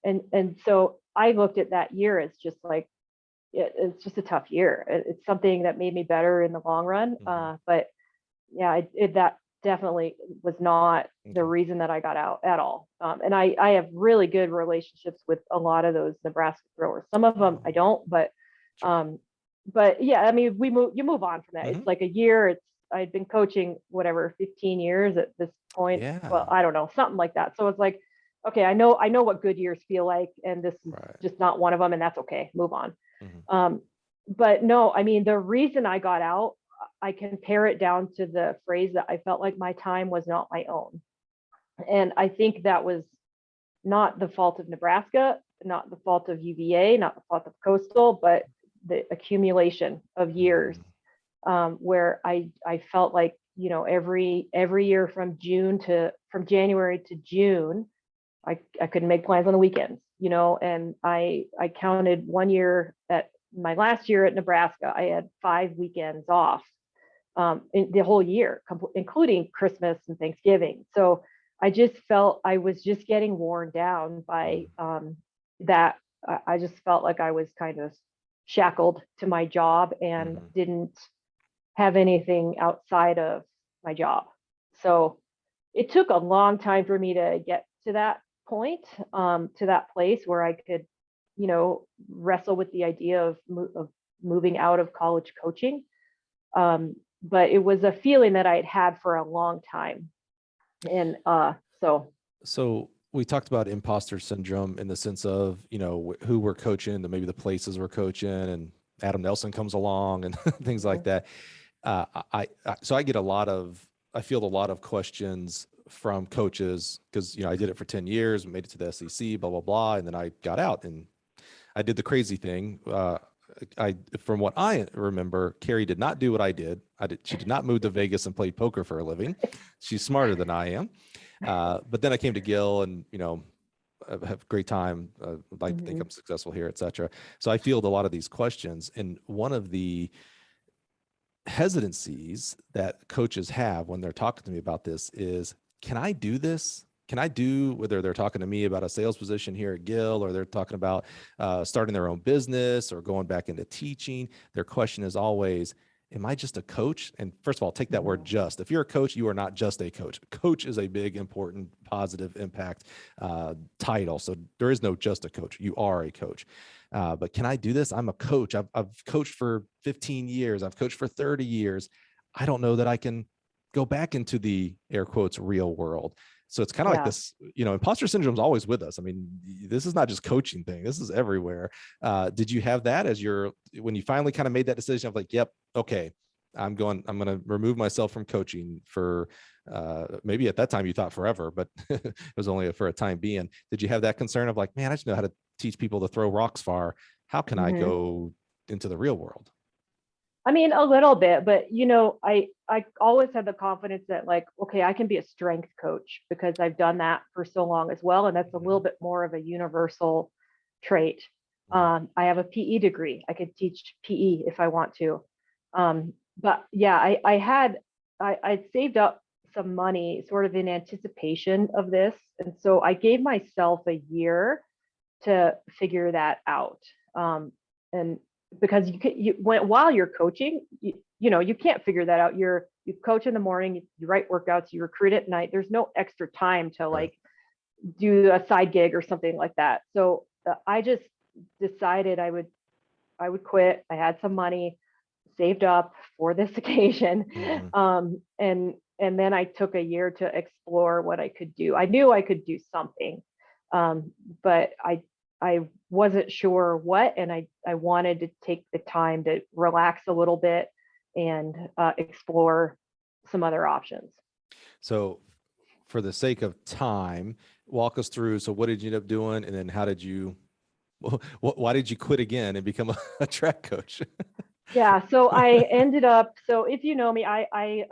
And so I looked at that year as just like, it's just a tough year. It's something that made me better in the long run. But yeah, that definitely was not the reason that I got out at all. And I have really good relationships with a lot of those Nebraska throwers. Some of them I don't, but yeah, I mean, you move on from that. It's like a year. I'd been coaching whatever 15 years at this point. Well, I don't know, something like that. So it's like, okay, I know what good years feel like, and this is just not one of them, and that's okay. Move on. But no, I mean, the reason I got out, I can pare it down to the phrase that I felt like my time was not my own. And I think that was not the fault of Nebraska, not the fault of UVA, not the fault of Coastal, but the accumulation of years where I felt like, you know, every year from January to June, I couldn't make plans on the weekends, you know, and I counted one year at my last year at Nebraska, I had 5 weekends off in the whole year, including Christmas and Thanksgiving. So I just felt I was just getting worn down by that. I just felt like I was kind of shackled to my job and didn't have anything outside of my job. So it took a long time for me to get to that point, to that place where I could, you know, wrestle with the idea of moving out of college coaching. But it was a feeling that I'd had for a long time. And so we talked about imposter syndrome in the sense of, you know, who we're coaching, maybe the places we're coaching, and Adam Nelson comes along and things like that. So I field a lot of questions from coaches because, you know, I did it for 10 years, made it to the SEC, blah, blah, blah. And then I got out and I did the crazy thing. From what I remember, Carrie did not do what I did. She did not move to Vegas and play poker for a living. She's smarter than I am. But then I came to Gill and, you know, I have a great time. I'd like to think I'm successful here, et cetera. So I field a lot of these questions. And one of the hesitancies that coaches have when they're talking to me about this is, can I do this? Can I do, whether they're talking to me about a sales position here at Gill, or they're talking about starting their own business or going back into teaching, their question is always, am I just a coach? And first of all, take that word just. If you're a coach, you are not just a coach. Coach is a big, important, positive impact title. So there is no just a coach. You are a coach. But can I do this? I'm a coach. I've coached for 15 years. I've coached for 30 years. I don't know that I can go back into the air quotes real world. So it's kind of like this, you know, imposter syndrome is always with us. I mean, this is not just coaching thing. This is everywhere. Did you have that as when you finally kind of made that decision of like, yep, okay, I'm going to remove myself from coaching for, maybe at that time you thought forever, but it was only for a time being. Did you have that concern of like, man, I just know how to teach people to throw rocks far. How can I go into the real world? I mean, a little bit, but you know, I always had the confidence that like, okay, I can be a strength coach because I've done that for so long as well. And that's a little bit more of a universal trait. I have a PE degree. I could teach PE if I want to. But yeah, I'd saved up some money sort of in anticipation of this. And so I gave myself a year to figure that out. And because while you're coaching, you know, you can't figure that out. You coach in the morning, you write workouts, you recruit at night. There's no extra time to like do a side gig or something like that. So I just decided I would quit. I had some money saved up for this occasion. And then I took a year to explore what I could do. I knew I could do something, but I wasn't sure what, and I wanted to take the time to relax a little bit and explore some other options. So for the sake of time, walk us through. So what did you end up doing? And then why did you quit again and become a track coach? Yeah. So I ended up, so if you know me, I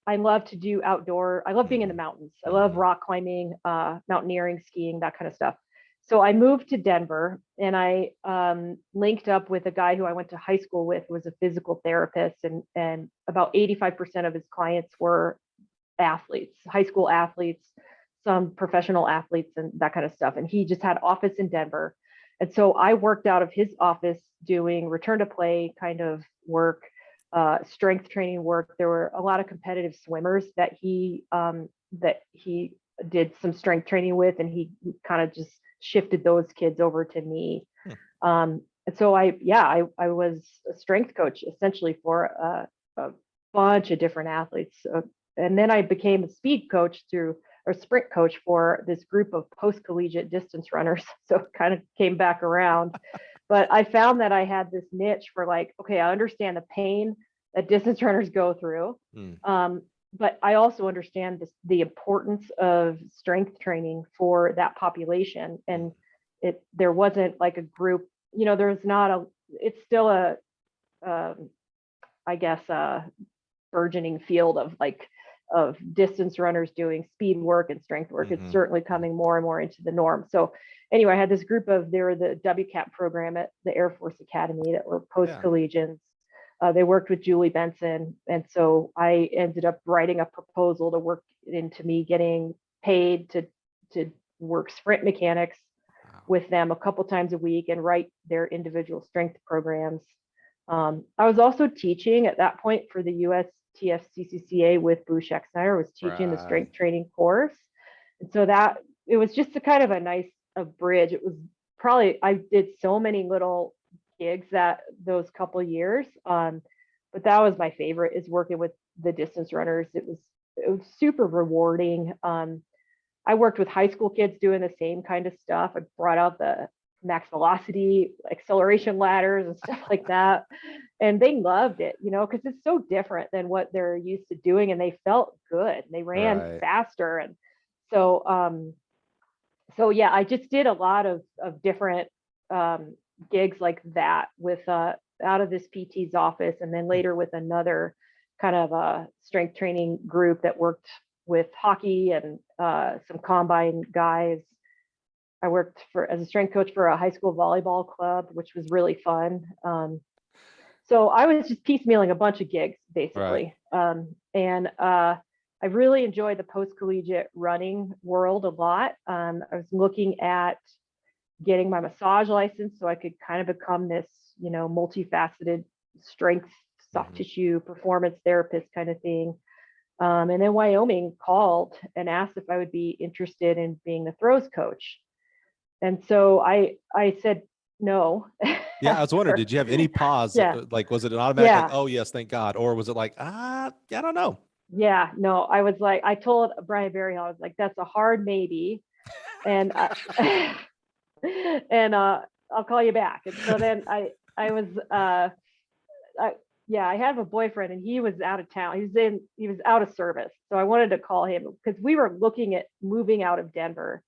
love to do outdoor. I love being in the mountains. I love rock climbing, mountaineering, skiing, that kind of stuff. So I moved to Denver, and I linked up with a guy who I went to high school with, who was a physical therapist, and about 85% of his clients were athletes, high school athletes, some professional athletes, and that kind of stuff. And he just had office in Denver. And so I worked out of his office doing return to play kind of work, strength training work. There were a lot of competitive swimmers that he did some strength training with, and he kind of just shifted those kids over to me. And so I was a strength coach essentially for a bunch of different athletes. And then I became a speed coach or sprint coach for this group of post-collegiate distance runners. So it kind of came back around. But I found that I had this niche for like, okay, I understand the pain that distance runners go through. But I also understand the importance of strength training for that population. And there wasn't like a group, there's not it's still I guess, burgeoning field of distance runners doing speed work and strength work. It's certainly coming more and more into the norm. So anyway, I had this group they were the WCAP program at the Air Force Academy that were post-collegians. They worked with Julie Benson. And so I ended up writing a proposal to work into me getting paid to work sprint mechanics with them a couple times a week and write their individual strength programs. I was also teaching at that point for the USTFCCCA with Bruce Schexnayder. I was teaching the strength training course. And so it was just a nice bridge. It was probably, I did so many little gigs those couple years. But that was my favorite, is working with the distance runners. It was super rewarding. I worked with high school kids doing the same kind of stuff. I brought out the max velocity acceleration ladders and stuff like that. And they loved it, because it's so different than what they're used to doing. And they felt good. They ran faster. And so, yeah, I just did a lot of different gigs like that with out of this PT's office, and then later with another kind of a strength training group that worked with hockey and some combine guys. I worked as a strength coach for a high school volleyball club, which was really fun. So I was just piecemealing a bunch of gigs, basically. And I really enjoyed the post-collegiate running world a lot. I was looking at getting my massage license so I could kind of become this, multifaceted strength, soft tissue performance therapist kind of thing. And then Wyoming called and asked if I would be interested in being the throws coach. And so I said no. Yeah, I was wondering, did you have any pause? Like, was it an automatic, like, oh yes, thank God? Or was it like, I don't know? Yeah, no, I was like, I told Brian Berryhill, I was like, that's a hard maybe. And and I'll call you back. And so then I had a boyfriend, and he was out of town. He was out of service. So I wanted to call him because we were looking at moving out of Denver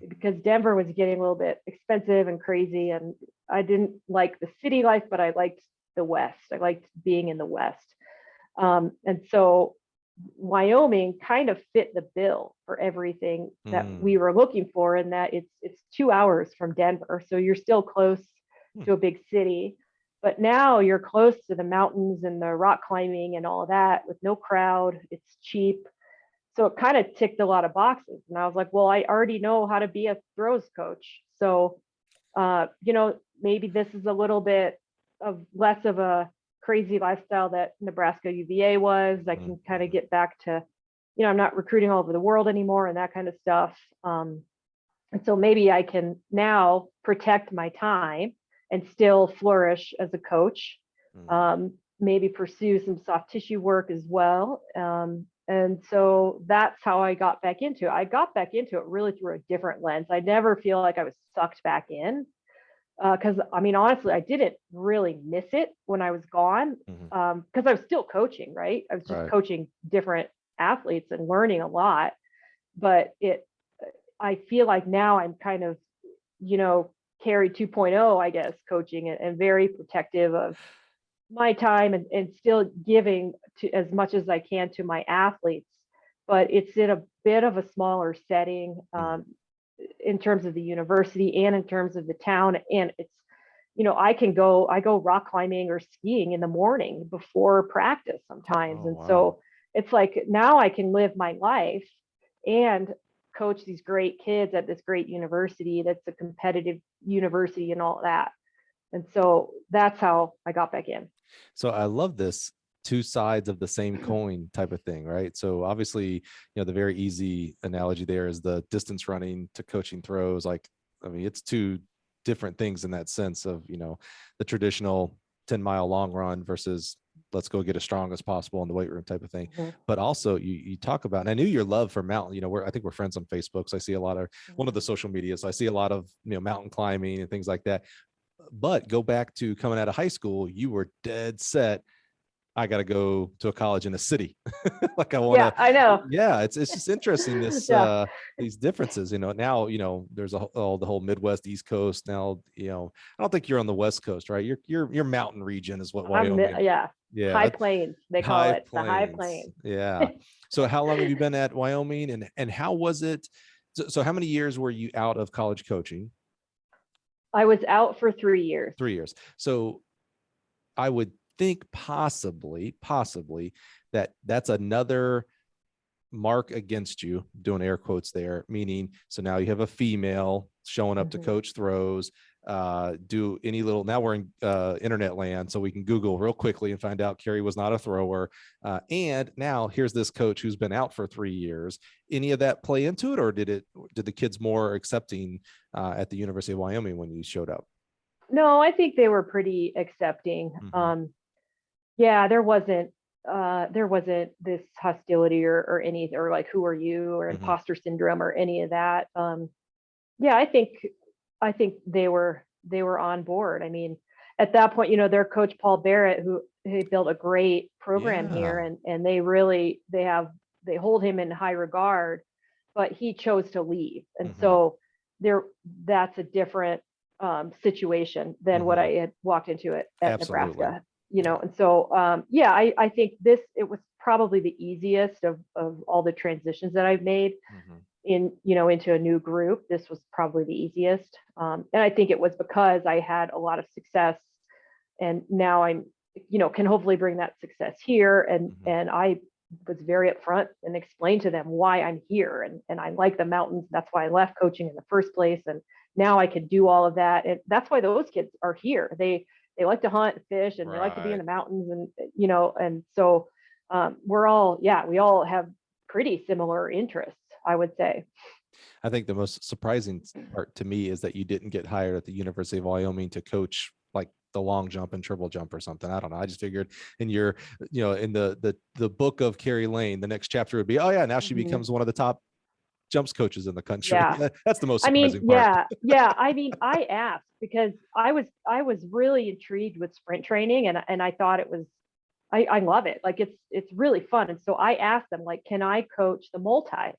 because Denver was getting a little bit expensive and crazy. And I didn't like the city life, but I liked the West. I liked being in the West. And so Wyoming kind of fit the bill for everything that we were looking for, in that it's 2 hours from Denver. So you're still close to a big city, but now you're close to the mountains and the rock climbing and all of that with no crowd. It's cheap. So it kind of ticked a lot of boxes. And I was like, well, I already know how to be a throws coach. So, maybe this is a little bit of less of a crazy lifestyle that Nebraska UVA was. I can kind of get back to, I'm not recruiting all over the world anymore and that kind of stuff. And so maybe I can now protect my time and still flourish as a coach, maybe pursue some soft tissue work as well. And so that's how I got back into it. I got back into it really through a different lens. I never feel like I was sucked back in. Because honestly, I didn't really miss it when I was gone, because I was still coaching, right? I was just coaching different athletes and learning a lot. But I feel like now I'm kind of, Carrie 2.0, I guess, coaching and very protective of my time and still giving to as much as I can to my athletes. But it's in a bit of a smaller setting. in terms of the university and in terms of the town. And it's, I go rock climbing or skiing in the morning before practice sometimes. Oh, And wow. so it's like, now I can live my life and coach these great kids at this great university that's a competitive university and all that. And so that's how I got back in. So I love this two sides of the same coin type of thing, right? So obviously, the very easy analogy there is the distance running to coaching throws. Like, I mean, it's two different things in that sense of, the traditional 10-mile long run versus let's go get as strong as possible in the weight room type of thing. Mm-hmm. But also you talk about, and I knew your love for mountain, I think we're friends on Facebook. So I see a lot of one of the social media. So I see a lot of, mountain climbing and things like that. But go back to coming out of high school, you were dead set. I got to go to a college in a city. Like I want to, Yeah, I know. yeah, it's just interesting this, Yeah. these differences, now, there's the whole Midwest, East Coast now, I don't think you're on the West Coast, right? You're mountain region is what Wyoming. Yeah. Yeah. High plains, they call High it the high plains. plains. Yeah. So how long have you been at Wyoming and how was it? So how many years were you out of college coaching? I was out for 3 years. 3 years. So I would think possibly that's another mark against you, doing air quotes there, meaning, so now you have a female showing up to coach throws, do any little, now we're in internet land, so we can Google real quickly and find out Carrie was not a thrower. And now here's this coach who's been out for 3 years. Any of that play into it, or did the kids more accepting at the University of Wyoming when you showed up? No, I think they were pretty accepting. Yeah, there wasn't this hostility or any, or like, who are you, or imposter syndrome or any of that. Yeah, I think they were on board. I mean, at that point, their coach Paul Barrett, who built a great program here, and they hold him in high regard, but he chose to leave. And so that's a different situation than what I had walked into at Absolutely. Nebraska. And so yeah, I think it was probably the easiest of all the transitions that I've made into a new group. This was probably the easiest. And I think it was because I had a lot of success, and now I'm, can hopefully bring that success here. And I was very upfront and explained to them why I'm here, and I like the mountains. That's why I left coaching in the first place. And now I can do all of that. And that's why those kids are here. They like to hunt and fish, and they like to be in the mountains, and so we all have pretty similar interests, I would say. I think the most surprising part to me is that you didn't get hired at the University of Wyoming to coach like the long jump and triple jump or something. I don't know. I just figured in your, in the book of Carrie Lane, the next chapter would be, oh yeah, now she becomes one of the top jumps coaches in the country. Yeah. That's the most surprising part. Yeah. I mean, I asked because I was really intrigued with sprint training, and I thought it was, I love it. Like it's really fun. And so I asked them, like, can I coach the multis?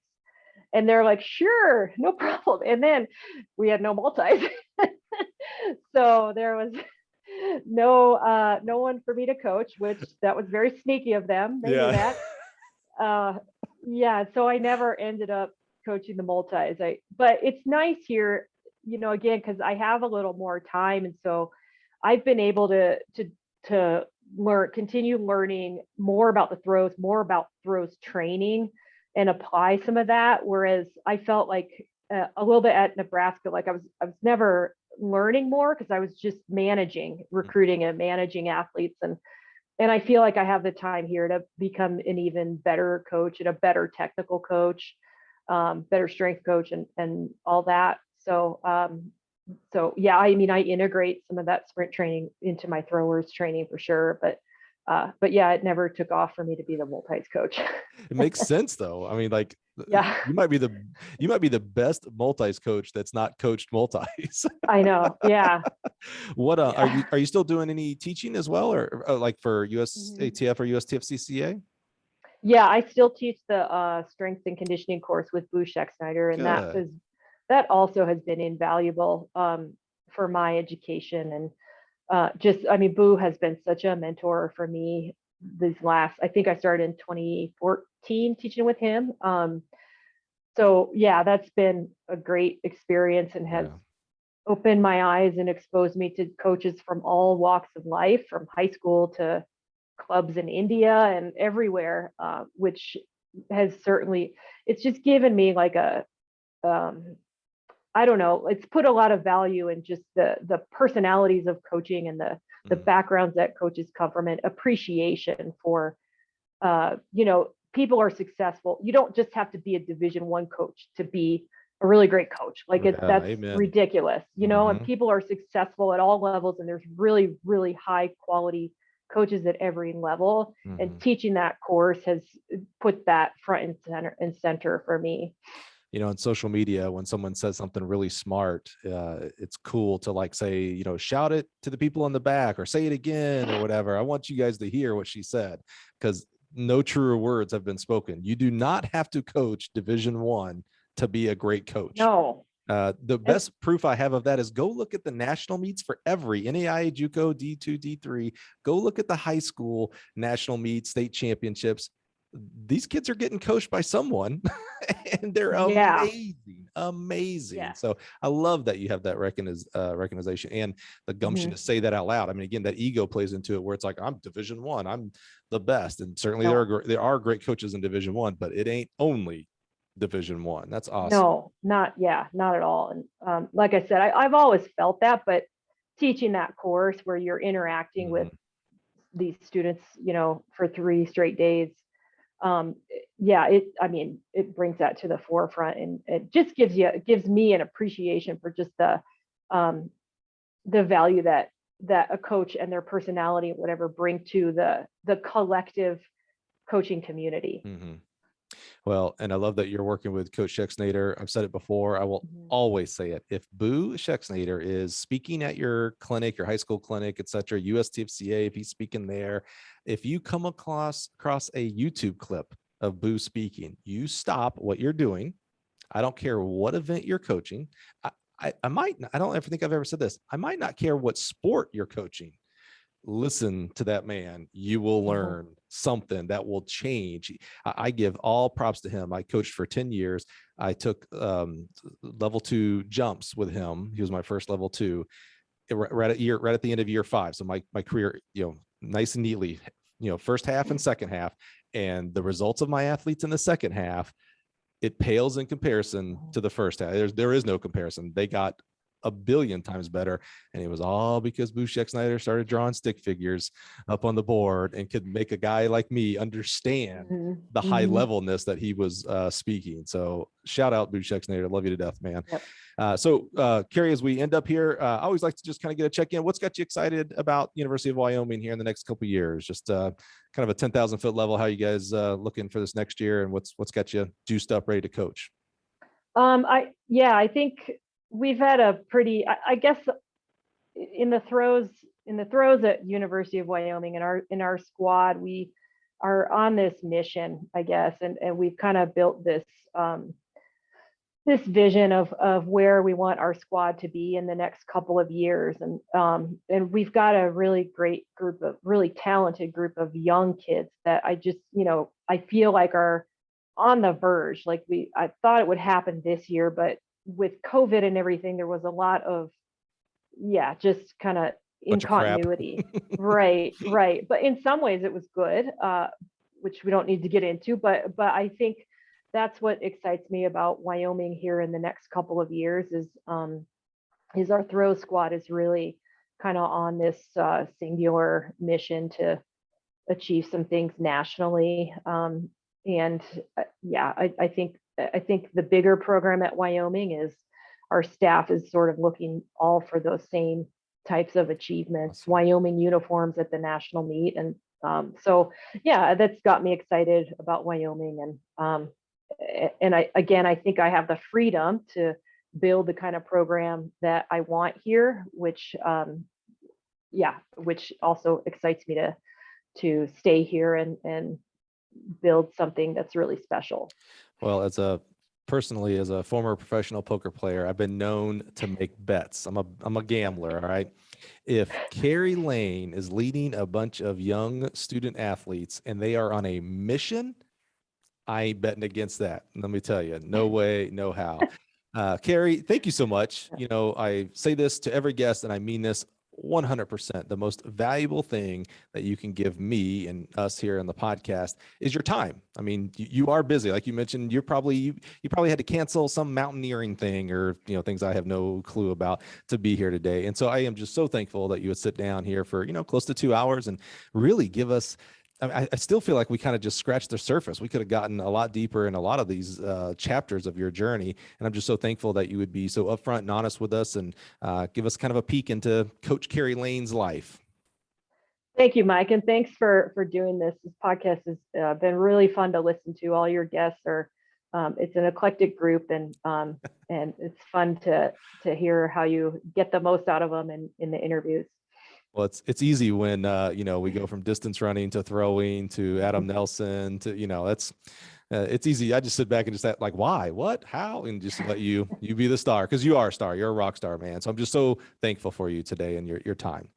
And they're like, sure, no problem. And then we had no multis. So there was no one for me to coach, which that was very sneaky of them. They knew that. Yeah. So I never ended up coaching the multis. But it's nice here, again, because I have a little more time. And so I've been able to continue learning more about the throws, more about throws training, and apply some of that. Whereas I felt like a little bit at Nebraska, like I was never learning more because I was just recruiting and managing athletes. And I feel like I have the time here to become an even better coach and a better technical coach, better strength coach, and all that. So yeah, I mean, I integrate some of that sprint training into my throwers training for sure, but yeah, it never took off for me to be the multis coach. It makes sense though. I mean, like, yeah, you might be the best multis coach that's not coached multis. I know. Yeah. What are you still doing any teaching as well, or like for USATF or USTF-CCA? Yeah, I still teach the strength and conditioning course with Boo Scheck-Snyder, and that also has been invaluable for my education. And I mean, Boo has been such a mentor for me I think I started in 2014 teaching with him. So yeah, that's been a great experience and has opened my eyes and exposed me to coaches from all walks of life, from high school to clubs in India and everywhere, which has certainly, it's just given me like a, I don't know, it's put a lot of value in just the personalities of coaching and the backgrounds that coaches come from, and appreciation for, people are successful. You don't just have to be a Division I coach to be a really great coach. Like that's amen. ridiculous, and people are successful at all levels, and there's really, really high quality coaches at every level. And teaching that course has put that front and center for me. On social media, when someone says something really smart, it's cool to like say, shout it to the people in the back or say it again or whatever. I want you guys to hear what she said, because no truer words have been spoken. You do not have to coach Division I to be a great coach. No. The best proof I have of that is go look at the national meets for every NAIA, JUCO, D2, D3. Go look at the high school national meets, state championships. These kids are getting coached by someone and they're amazing. Yeah. So I love that you have that recognition and the gumption to say that out loud. I mean, again, that ego plays into it, where it's like, I'm Division I, I'm the best. And certainly there are great coaches in Division I, but it ain't only Division I. That's awesome. No, not at all. And like I said, I've always felt that, but teaching that course where you're interacting with these students, for 3 straight days, it brings that to the forefront, and it just gives me an appreciation for just the value that a coach and their personality, whatever, bring to the collective coaching community. Well, and I love that you're working with Coach Schexnayder. I've said it before. I will always say it. If Boo Schexnayder is speaking at your clinic, your high school clinic, et cetera, USTFCA, if he's speaking there, if you come across a YouTube clip of Boo speaking, you stop what you're doing. I don't care what event you're coaching. I don't ever think I've ever said this. I might not care what sport you're coaching. Listen to that man. You will learn something that will change. I give all props to him. I coached for 10 years. I took level 2 jumps with him. He was my first level 2 right at the end of year 5. So my career, nice and neatly, first half and second half, and the results of my athletes in the second half, it pales in comparison to the first half. There is no comparison. They got a billion times better, and it was all because Boo Schexnayder started drawing stick figures up on the board and could make a guy like me understand the high levelness that he was speaking. So shout out Boo Schexnayder. Love you to death, man. So Carrie, as we end up here, I always like to just kind of get a check-in. What's got you excited about University of Wyoming here in the next couple of years? Just kind of a 10,000 foot level. How you guys looking for this next year, and what's got you juiced up, ready to coach? I think we've had a pretty, I guess, in the throes at University of Wyoming, in our squad, we are on this mission, I guess, and we've kind of built this this vision of where we want our squad to be in the next couple of years, and we've got a really great really talented group of young kids that I just, I feel like are on the verge. Like I thought it would happen this year, but with COVID and everything, there was a lot of, just kind of incontinuity. Right. But in some ways it was good, which we don't need to get into, but I think that's what excites me about Wyoming here in the next couple of years is our throw squad is really kind of on this singular mission to achieve some things nationally. I think the bigger program at Wyoming is our staff is sort of looking all for those same types of achievements. Awesome. Wyoming uniforms at the national meet. And that's got me excited about Wyoming. And I think I have the freedom to build the kind of program that I want here, which also excites me to stay here and build something that's really special. Well, as a former professional poker player, I've been known to make bets. I'm a gambler. All right. If Carrie Lane is leading a bunch of young student athletes and they are on a mission, I ain't betting against that. Let me tell you, no way, no how. Carrie, thank you so much. You know, I say this to every guest and I mean this 100%. The most valuable thing that you can give me and us here on the podcast is your time. I mean, you are busy. Like you mentioned, you probably had to cancel some mountaineering thing or, you know, things I have no clue about to be here today. And so I am just so thankful that you would sit down here for, you know, close to 2 hours and really give us. I still feel like we kind of just scratched the surface. We could have gotten a lot deeper in a lot of these chapters of your journey. And I'm just so thankful that you would be so upfront and honest with us and give us kind of a peek into Coach Carrie Lane's life. Thank you, Mike. And thanks for doing this. This podcast has been really fun to listen to. All your guests are, it's an eclectic group and it's fun to hear how you get the most out of them in the interviews. Well, it's easy when, you know, we go from distance running to throwing to Adam Nelson to, you know, it's easy. I just sit back and just like, why, what, how, and just let you be the star. Cause you are a star. You're a rock star, man. So I'm just so thankful for you today and your time.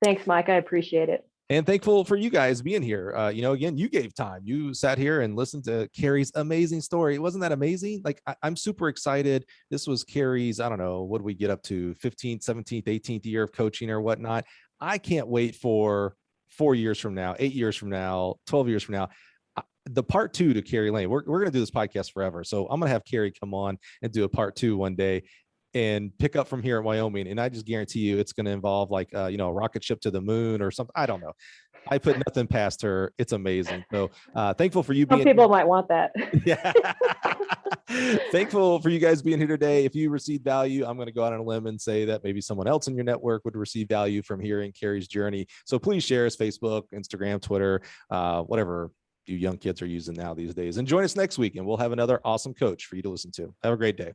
Thanks, Mike. I appreciate it. And thankful for you guys being here. You know, again, you gave time. You sat here and listened to Carrie's amazing story. Wasn't that amazing? Like, I'm super excited. This was Carrie's, I don't know, what do we get up to, 15th, 17th, 18th year of coaching or whatnot. I can't wait for 4 years from now, 8 years from now, 12 years from now. The part 2 to Carrie Lane. We're going to do this podcast forever. So I'm going to have Carrie come on and do a part 2 one day and pick up from here in Wyoming. And I just guarantee you it's going to involve like, you know, a rocket ship to the moon or something. I don't know. I put nothing past her. It's amazing. So thankful for you being Some people might want that. Yeah. Thankful for you guys being here today. If you received value, I'm going to go out on a limb and say that maybe someone else in your network would receive value from hearing Carrie's journey. So please share us, Facebook, Instagram, Twitter, whatever you young kids are using now these days. And join us next week and we'll have another awesome coach for you to listen to. Have a great day.